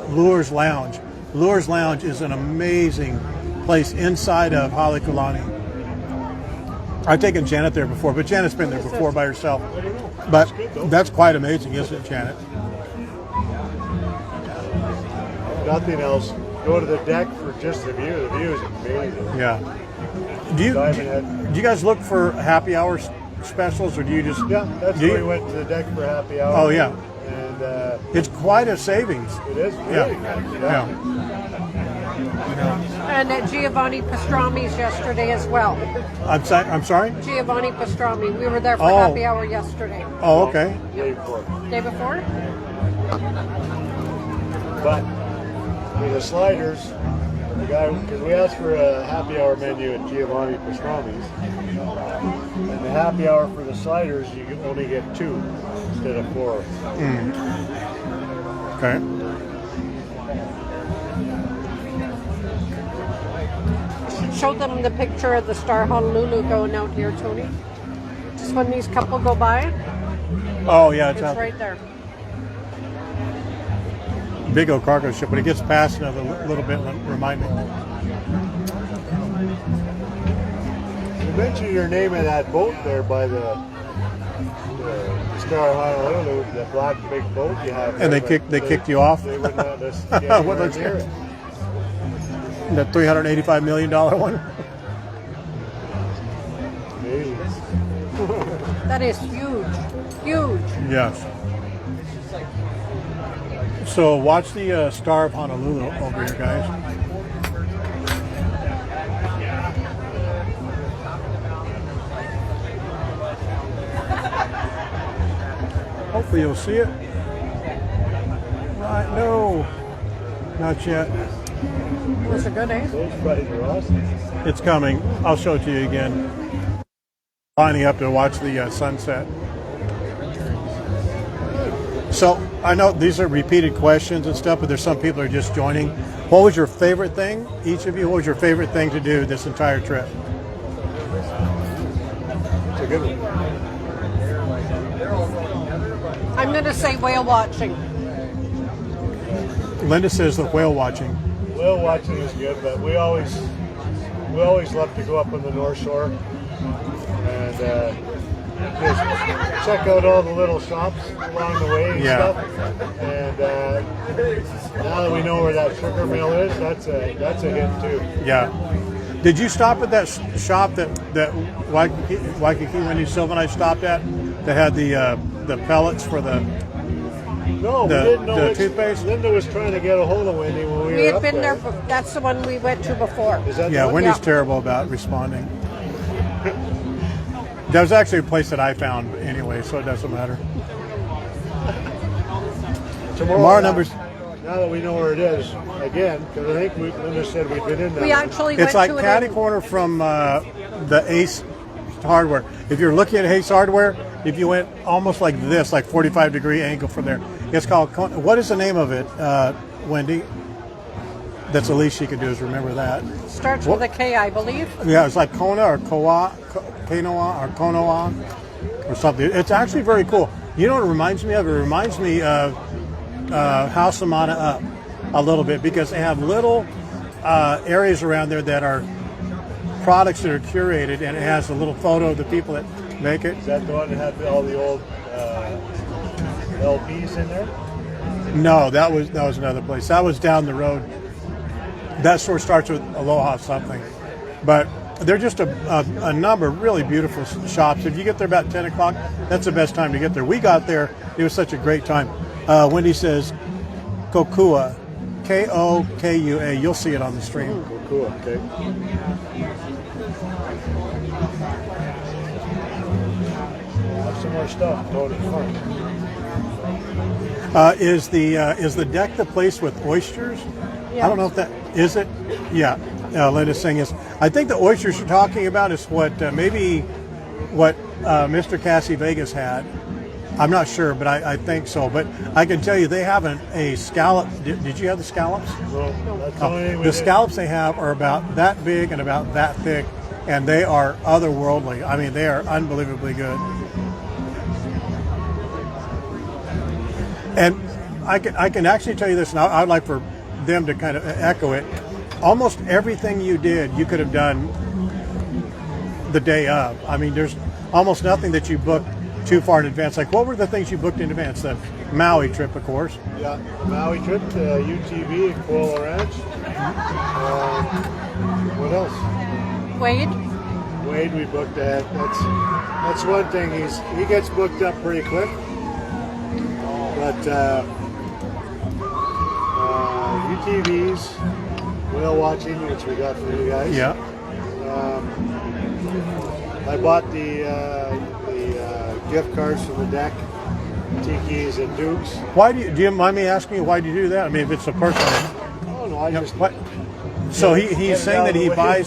Lure's Lounge. Lure's Lounge is an amazing place inside of Halekulani. I've taken Janet there before, but Janet's been there before by herself. But that's quite amazing, isn't it, Janet? Nothing else. Go to the deck for just the view. The view is amazing. Yeah. Do you guys look for happy hour specials, or do you just? Yeah, that's why we went to the deck for happy hour. Oh yeah. And it's quite a savings. it is really good. Yeah. And at Giovanni Pastrami's yesterday as well. I'm sorry. Giovanni Pastrami. We were there for Oh. happy hour yesterday. Oh, okay. Day before. Day before? But for the sliders, the guy, because we asked for a happy hour menu at Giovanni Pastrami's, and the happy hour for the sliders, you can only get 2 instead of 4. Okay. Show them the picture of the Star Honolulu going out here, Tony. Just when these couple go by, Oh yeah, it's it's right there. a big old cargo ship. When it gets past another little bit, remind me. You mentioned your name in that boat there by the Star Honolulu, the black big boat you have. And there, they kicked you off? They wouldn't let us get anywhere What was near that? it. The $385 million one. Amazing. That is huge. Huge. Yes. So watch the Star of Honolulu over here, guys. Hopefully you'll see it. Right? No, not yet. Those are good, eh? Those fries are awesome. It's coming. I'll show it to you again. Lining up to watch the sunset. So I know these are repeated questions and stuff, but there's some people who are just joining. What was your favorite thing? Each of you, what was your favorite thing to do this entire trip? It's a good one. I'm going to say whale watching. Linda says the whale watching. Whale watching is good, but we always love to go up on the North Shore and just check out all the little shops along the way and stuff. And now that we know where that sugar mill is, that's a hit too. Yeah. Did you stop at that shop that Waikiki Wendy Silva and I stopped at that had the pellets for the No, we didn't know the toothpaste? Linda was trying to get a hold of Wendy when we We were had up been there. there. That's the one we went to before. Is that Yeah, the one? Wendy's Yeah. terrible about responding. That was actually a place that I found anyway, so it doesn't matter. Tomorrow numbers. Now that we know where it is, again, because I think Linda said we've been in there. We actually It's like went to catty it. corner from the Ace Hardware. If you're looking at Ace Hardware, if you went almost like this, like 45-degree angle from there, it's called. What is the name of it, Wendy? That's the least she could do is remember that. Starts with a K, I believe. Yeah, it's like Kona or Konoa or Konoa or something. It's actually very cool. You know what it reminds me of? It reminds me of House of Mana Up a little bit because they have little areas around there that are products that are curated, and it has a little photo of the people that make it. Is that the one that had all the old LPs in there? No, that was another place. That was down the road. That store starts with Aloha something, but they're just a number of really beautiful shops. If you get there about 10 o'clock, that's the best time to get there. We got there. It was such a great time. Wendy says Kokua, Kokua. You'll see it on the stream. Cool, okay. Have some more stuff. Totally fun. Is the deck the place with oysters? Yeah. I don't know if that is it. Yeah, Linda's saying is. I think the oysters you're talking about is what maybe what Mr. Cassie Vegas had. I'm not sure, but I think so. But I can tell you they have a scallop. Did you have the scallops? Well, that's the only thing we The did. scallops they have are about that big and about that thick, and they are otherworldly. I mean, they are unbelievably good. And I can actually tell you this, and I'd like for them to kind of echo it. Almost everything you did, you could have done the day of. I mean, there's almost nothing that you booked too far in advance. Like, what were the things you booked in advance? The Maui trip, of course. Yeah, the Maui trip to UTV and Koala Ranch. What else? Wade. Wade, we booked that. That's one thing. He gets booked up pretty quick. But UTVs, whale watching, which we got for you guys. Yeah. I bought the gift cards from the deck, Tiki's and Duke's. Why do you mind me asking you why do you do that? I mean, if it's a personal. Oh no, I just What? So Get he's it saying out that of the way.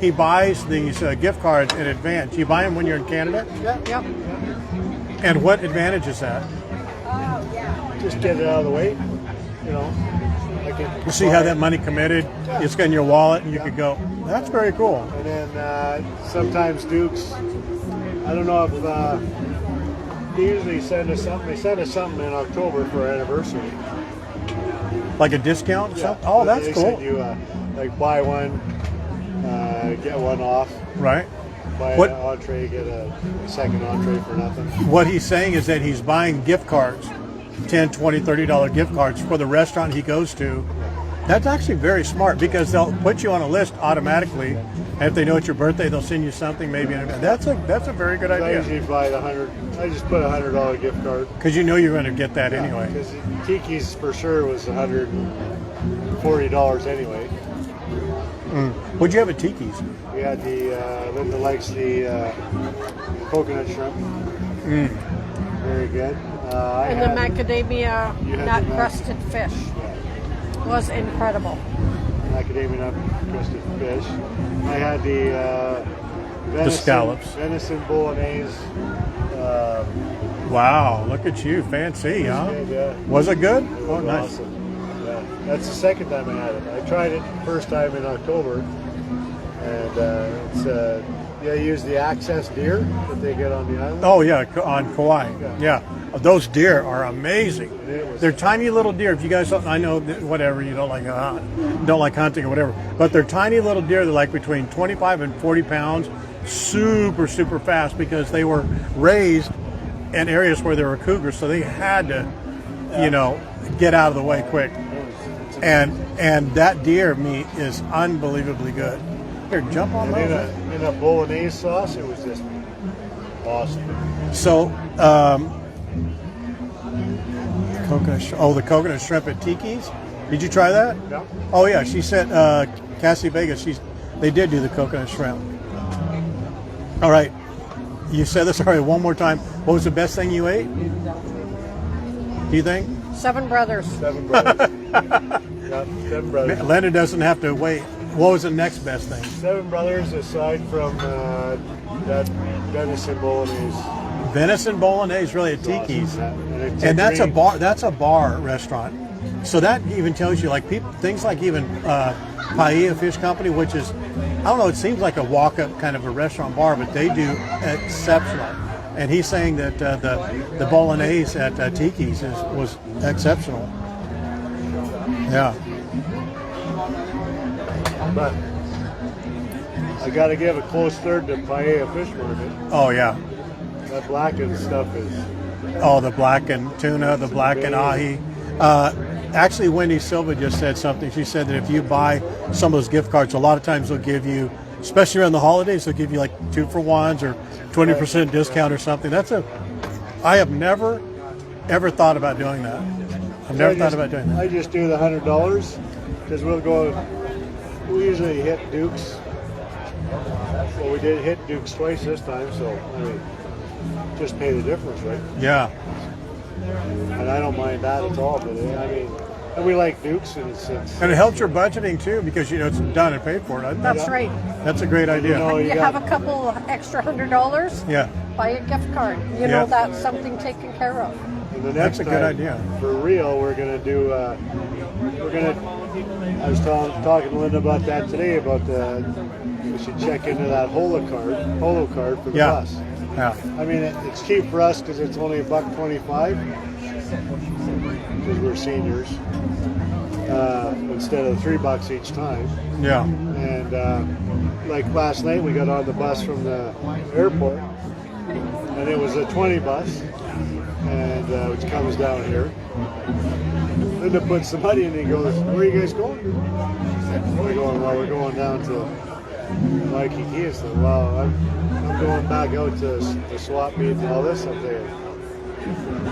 he buys these gift cards in advance. You buy them when you're in Canada, Yep. and what advantage is that? just get it out of the way. You know, I can You see how that money committed? It's in your wallet, and you could go. That's very cool. And then sometimes Duke's, I don't know if they usually send us something. They send us something in October for our anniversary. Like a discount? Yeah. Oh, that's They cool. send you like buy one, get one off. Right. Buy What- an entree, get a second entree for nothing. What he's saying is that he's buying gift cards, $10, $20, $30 gift cards for the restaurant he goes to. That's actually very smart because they'll put you on a list automatically, and if they know it's your birthday, they'll send you something maybe. That's a very good I idea usually buy the $100. I just put a $100 gift card. because you know you're going to get that anyway. Because Tiki's for sure was $140 anyway. What'd you have at Tiki's? We had the Linda likes the coconut shrimp. Very good. I And the had macadamia You had nut the crusted fish was incredible. macadamia nut crusted fish. I had the venison, scallops. venison bolognese. Wow, look at you, fancy, huh? Yeah, Was it good? it Oh, was nice. awesome. Yeah, that's the second time I had it. I tried it first time in October, and it's I use the access deer that they get on the island. Oh yeah, on Kauai. Yeah, those deer are amazing. It was- They're tiny little deer. If you guys don't, I know that whatever you don't like hunting or whatever, but they're tiny little deer. They're like between 25 and 40 pounds. Super fast because they were raised in areas where there were cougars, so they had to, get out of the way quick. And that deer meat is unbelievably good. Here, jump on And those. in a bolognese sauce, it was just awesome. So, the coconut shrimp at Tiki's. Did you try that? Yeah. Oh yeah, she said Cassie Vega. They did do the coconut shrimp. All right, you said this already. One more time. What was the best thing you ate? Do you think? Seven Brothers. Seven brothers. Yeah, Seven brothers. Linda doesn't have to wait. What was the next best thing? Seven brothers, aside from that venison bolognese. Venison bolognese, really at Tiki's, And and that's a bar. That's a bar restaurant. So that even tells you, like things like even Paella Fish Company, which is, I don't know, it seems like a walk-up kind of a restaurant bar, but they do exceptional. And he's saying that the bolognese at Tiki's was exceptional. Yeah. But I got to give a close third to Paella Fish Market. Oh yeah. That blackened stuff is. Oh, the blackened tuna, the blackened ahi. Actually, Wendy Silva just said something. She said that if you buy some of those gift cards, a lot of times they'll give you, especially around the holidays, they'll give you like 2-for-1s or 20% discount or something. I have never, ever thought about doing that. I've never thought about doing that. I just do the $100 because we usually hit Duke's. Well, we did hit Duke's twice this time, so I mean, just pay the difference, right? Yeah. And I don't mind that at all. But I mean, and we like Duke's, and it's And it helps your budgeting too, because it's done and paid for. That's right. That's a great idea. know, You got- have a couple of extra $100, Yeah. buy a gift card. You Yeah. know that's something taken care of. And the That's next a good time, idea. For real, we're gonna do. I was talking to Linda about that today. We should check into that holo card for the Yeah. bus. Yeah. I mean, it's cheap for us because it's only $1.25 because we're seniors, instead of $3 each time. Yeah. And like last night, we got on the bus from the airport, and it was a 20 bus, and which comes down here. Linda puts the money in and he goes, "Where are you guys going?" We're going, "Well, we're going down to Waikiki." I said, "Well, I'm going back out to the swap meet and all this up there."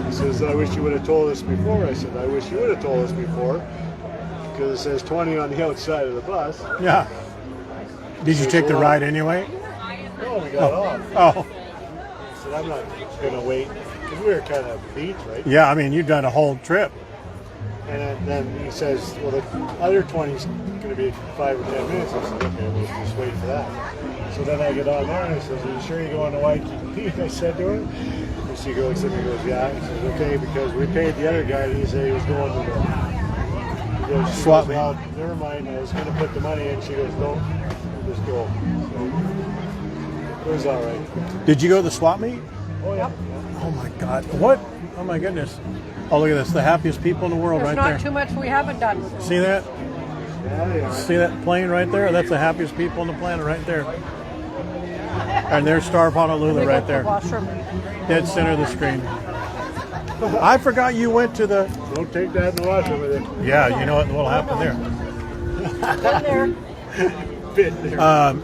He says, "I wish you would have told us before." I said, "I wish you would have told us before, because it says 20 on the outside of the bus." Yeah. Did you take the ride anyway? No, we got off. Oh. I said, "I'm not going to wait," because we were kind of beat, right? Yeah, I mean, you've done a whole trip. And then he says, "Well, the other 20 is going to be 5 or 10 minutes." I said, "Okay, we'll just wait for that." So then I get on there and he says, "Are you sure you're going to Waikiki?" I said to her. And she looks at me and goes, "Yeah." He says, "Okay, because we paid the other guy." And he said he was going to the Swap meet. "Well, never mind. I was going to put the money in." She goes, "No, just go." So it was all right. Did you go to the swap meet? Oh, yeah. Oh my God. What? Oh my goodness. Oh, look at this. The happiest people in the world There's right not there. too much we haven't done. See that? Yeah, yeah. See that plane right there? That's the happiest people on the planet right there. And there's Star of Honolulu We go right to the there. washroom. Dead center of the screen. I forgot you went to the... Don't take that in the washroom with you. Yeah, you know what will happen there. Been there. Bit there.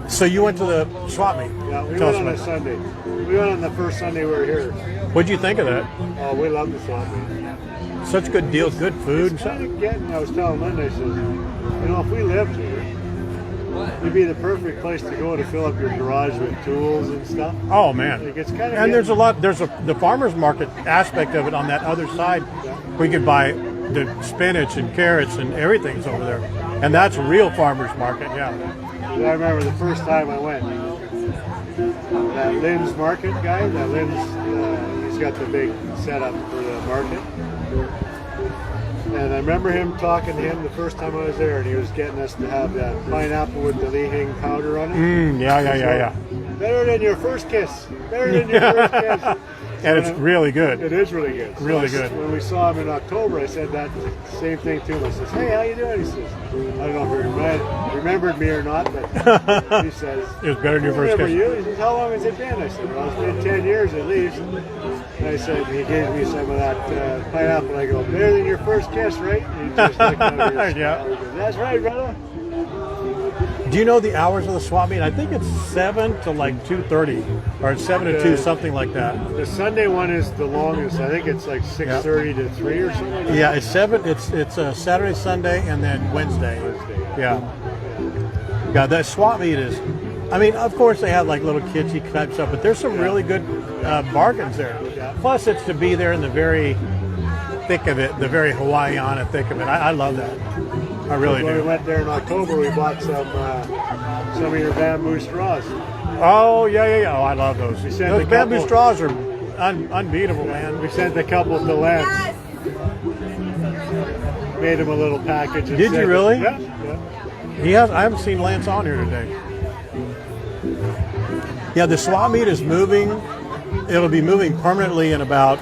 So you went to the swap meet. Yeah, we Tell us went on a about it. Sunday. We went on the first Sunday we were here. What'd you think of that? Oh, we love the swap meet. Such good deals, good food and It's stuff. kind of getting, I was telling Linda, I said, you know, if we lived here, it'd be the perfect place to go to fill up your garage with tools and stuff. Oh man. Like, it's kind of And there's a lot, the farmer's market aspect of it on that other side. We could buy the spinach and carrots and everything's over there. And that's real farmer's market, yeah. I remember the first time I went, that Lynn's market guy, he's got the big setup for the market. And I remember him talking to him the first time I was there, and he was getting us to have that pineapple with the Lihing powder on it. Yeah. Better than your first kiss. Better than your first kiss. And it's really good. It is really good. Really So good. When we saw him in October, I said that same thing to him. I says, "Hey, how you doing?" He says, "I don't know if he remembered me or not, but he says, It was better than your "I first remember kiss." you." He says, "How long has it been?" I said, "Well, it's been 10 years at least." And I said, he gave me some of that pineapple. I go, "Better than your first kiss, right?" And he just looked at me and Yeah. smiled. He goes, "That's right, brother." Do you know the hours of the swap meet? I think it's 7 to like 2:30, or it's 7 to 2, something like that. The Sunday one is the longest. I think it's like 6:30 to 3 or something. Yeah, it's 7. It's Saturday, Sunday, and then Wednesday. Yeah. Yeah, that swap meet is. I mean, of course they have like little kitschy type stuff, but there's some really good bargains there. Plus, it's to be there in the very thick of it, the very Hawaiian thick of it. I love that. I really When we do. went there in October, we bought some of your bamboo straws. Oh yeah. Oh, I love those. We sent Those a bamboo couple. straws are unbeatable, man. We sent a couple to Lance. Made him a little package. And Did you sent it. really? Yeah. I haven't seen Lance on here today. Yeah, the swap meet is moving. It'll be moving permanently in about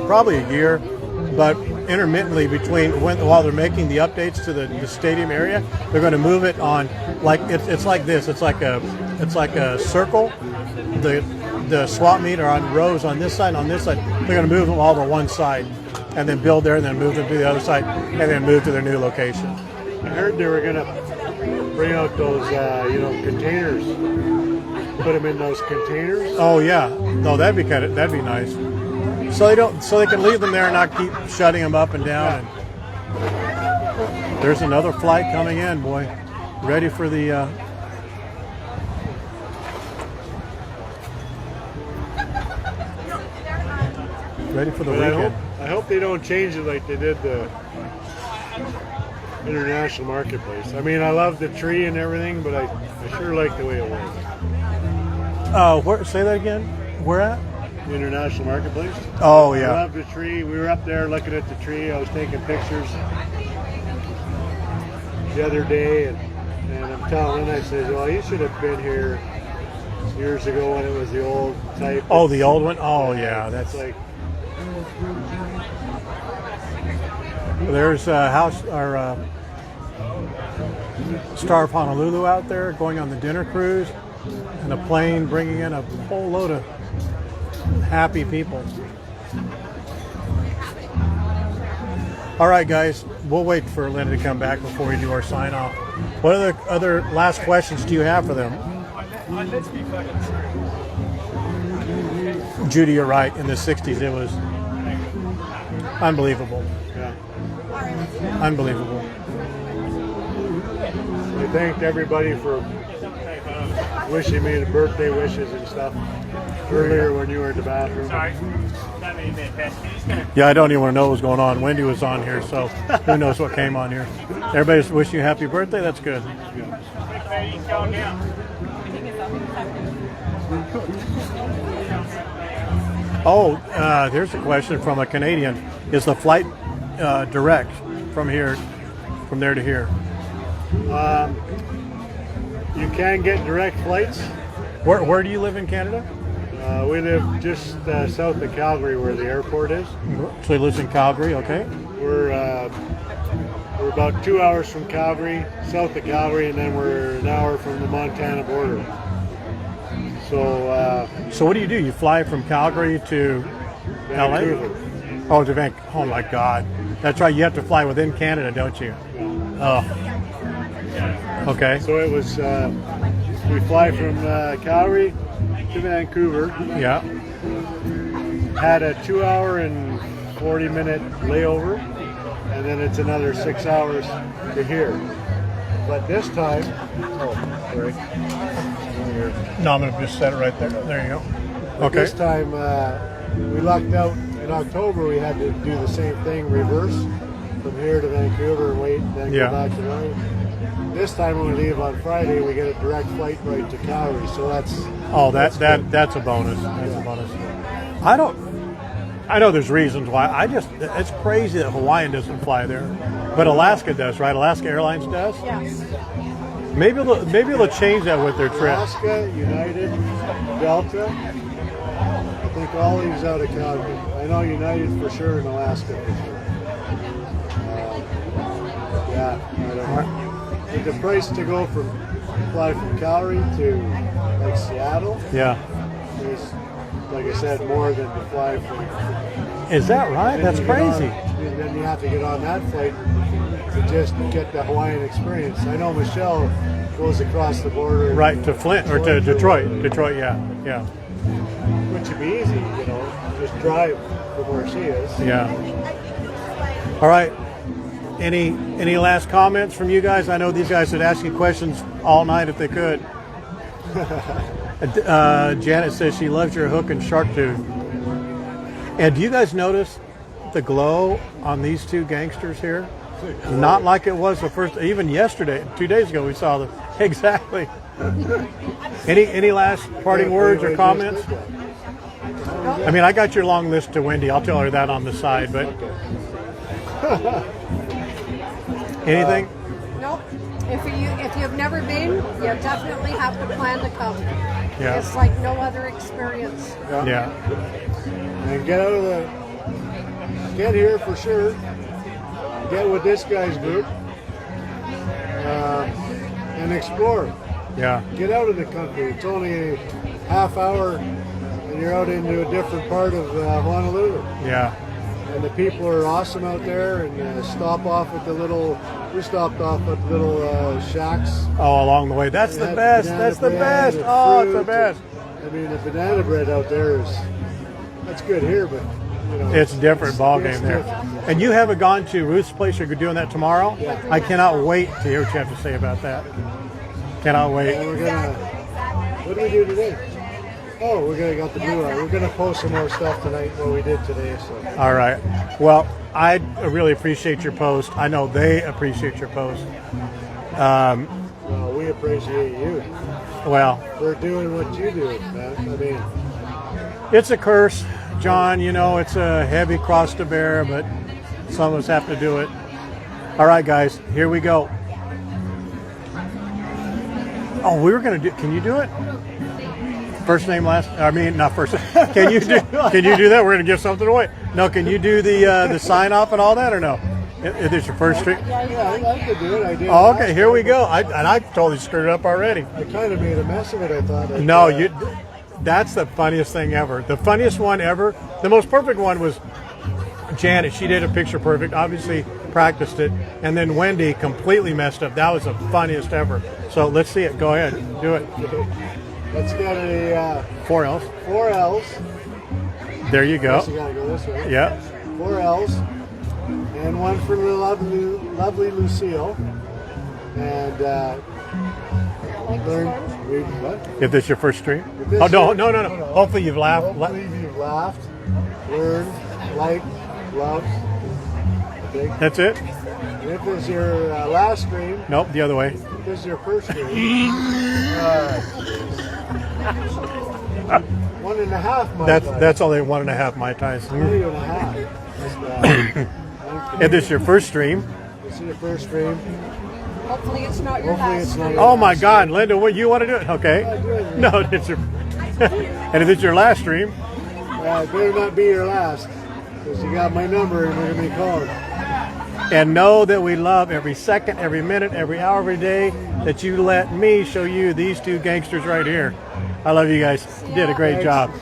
probably a year, but intermittently while they're making the updates to the stadium area, they're going to move it on like it's like this. It's like a circle. The swap meet are on rows on this side and on this side. They're going to move them all to one side, and then build there, and then move them to the other side, and then move to their new location. I heard they were going to bring out those containers. Put them in those containers. Oh yeah, no, that'd be nice. So they can leave them there and not keep shutting them up and down. And there's another flight coming in, boy. Ready for the. Ready for the But weekend. I hope they don't change it like they did the international marketplace. I mean, I love the tree and everything, but I sure like the way it was. Say that again. Where at? The international marketplace. Oh I yeah. love the tree. We were up there looking at the tree. I was taking pictures the other day, and I'm telling him, I said, well, you should have been here years ago when it was the old type. Oh, the old one. Oh yeah, that's It's like, there's our Star of Honolulu out there going on the dinner cruise, and a plane bringing in a whole load of happy people. All right, guys, we'll wait for Linda to come back before we do our sign off. What other last questions do you have for them? Judy, you're right. In the 60s, it was unbelievable. yeah. Unbelievable. I thanked everybody for wishing me the birthday wishes and stuff earlier when you were in the bathroom. Yeah, I don't even want to know what was going on. Wendy was on here, so who knows what came on here. Everybody's wishing you a happy birthday. That's good. Oh, there's a question from a Canadian. Is the flight direct from there to here? You can get direct flights. Where do you live in Canada? We live just south of Calgary, where the airport is. So he lives in Calgary, okay. We're about 2 hours from Calgary, south of Calgary, and then we're an hour from the Montana border. So So what do? You fly from Calgary to Vancouver. LA? Oh, to Vancouver. Oh my God. That's right. You have to fly within Canada, don't you? Oh. Okay. So it was. We fly from Calgary to Vancouver. Yeah. Had a 2 hour and 40-minute layover, and then it's another 6 hours to here. But this time, sorry. No, I'm going to just set it right there. There you go. But Okay. this time we lucked out. In October, we had to do the same thing, reverse from here to Vancouver and wait, then Yeah. go back to Ryan. This time when we leave on Friday, we get a direct flight right to Calgary. So that's That's a bonus. That's a bonus. I know there's reasons why. It's crazy that Hawaiian doesn't fly there, but Alaska does, right? Alaska Airlines does. Yes. Maybe they'll change that with their trip. Alaska, United, Delta. I think all these out of Calgary. I know United for sure and Alaska for sure. Yeah, I don't know. But the price to go fly from Calgary to like Seattle Yeah. is, like I said, more than to fly from. Is that right? That's And you get crazy. on- and then you have to get on that flight to just get the Hawaiian experience. I know Michelle goes across the border. Right, to Flint, or to Detroit. Detroit, yeah. Which would be easy, you know, just drive from where she is. Yeah. All right. Any last comments from you guys? I know these guys would ask you questions all night if they could. Janet says she loves your hook and shark tooth. And do you guys notice the glow on these two gangsters here? Not like it was the first, even yesterday, 2 days ago we saw them. Exactly. Any last parting words or comments? I mean, I got your long list to Wendy. I'll tell her that on the side, but anything? Nope. If you've never been, you definitely have to plan to come. Yeah. It's like no other experience. Yeah. And get here for sure. Get with this guy's group and explore. Yeah. Get out of the country. It's only a half hour and you're out into a different part of Honolulu. Yeah. And the people are awesome out there, and stop off at we stopped off at little shacks. Oh, along the way. That's the best. That's the best. Oh, it's the best. I mean, the banana bread out there that's good here, but you know, It's a different ball game there. different. And you haven't gone to Ruth's place. You're doing that tomorrow? Yeah. I cannot wait to hear what you have to say about that. Cannot wait. And what do we do today? Oh, got the blue eye. We're gonna post some more stuff tonight, what we did today. So. All right. Well, I really appreciate your post. I know they appreciate your post. Well, we appreciate you Well, for doing what you do, man. I mean, it's a curse, John. You know, it's a heavy cross to bear, but some of us have to do it. All right, guys, here we go. Oh, we were going to do, can you do it? First name, last, I mean, not first. Can you do that? We're going to give something away. No, can you do the sign off and all that, or no? Is this your first street? yeah, I could do it. I did. Oh, okay, here we go. I totally screwed it up already. I kind of made a mess of it, I thought. No, that's the funniest thing ever. The funniest one ever. The most perfect one was Janet. She did a picture perfect, obviously practiced it. And then Wendy completely messed up. That was the funniest ever. So let's see it. Go ahead. Do it. Let's get a 4 L's. 4 L's. There you go. So you gotta go this way. Yeah. 4 L's. And one for the lovely Lucille. And learn. What? If this your first stream. If this Oh, no. your- Hopefully you've laughed. Hopefully you've laughed, learned, liked, loved. Okay. That's it? And if it's your last stream, Nope, the other way. if this is your first stream, 1.5 Mai Tai. That's only 1.5 Mai Tais. 3.5. If this your first stream. This is your first stream. Hopefully it's not your Hopefully last. it's not your Oh my last God, Linda, what you want to do it? Okay. Yeah, do it. No, it's your. And if it's your last stream, It better not be your last, because you got my number and we're going to be calling. and know that we love every second, every minute, every hour, every day that you let me show you these two gangsters right here. I love you guys. You did a great job.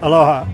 Aloha.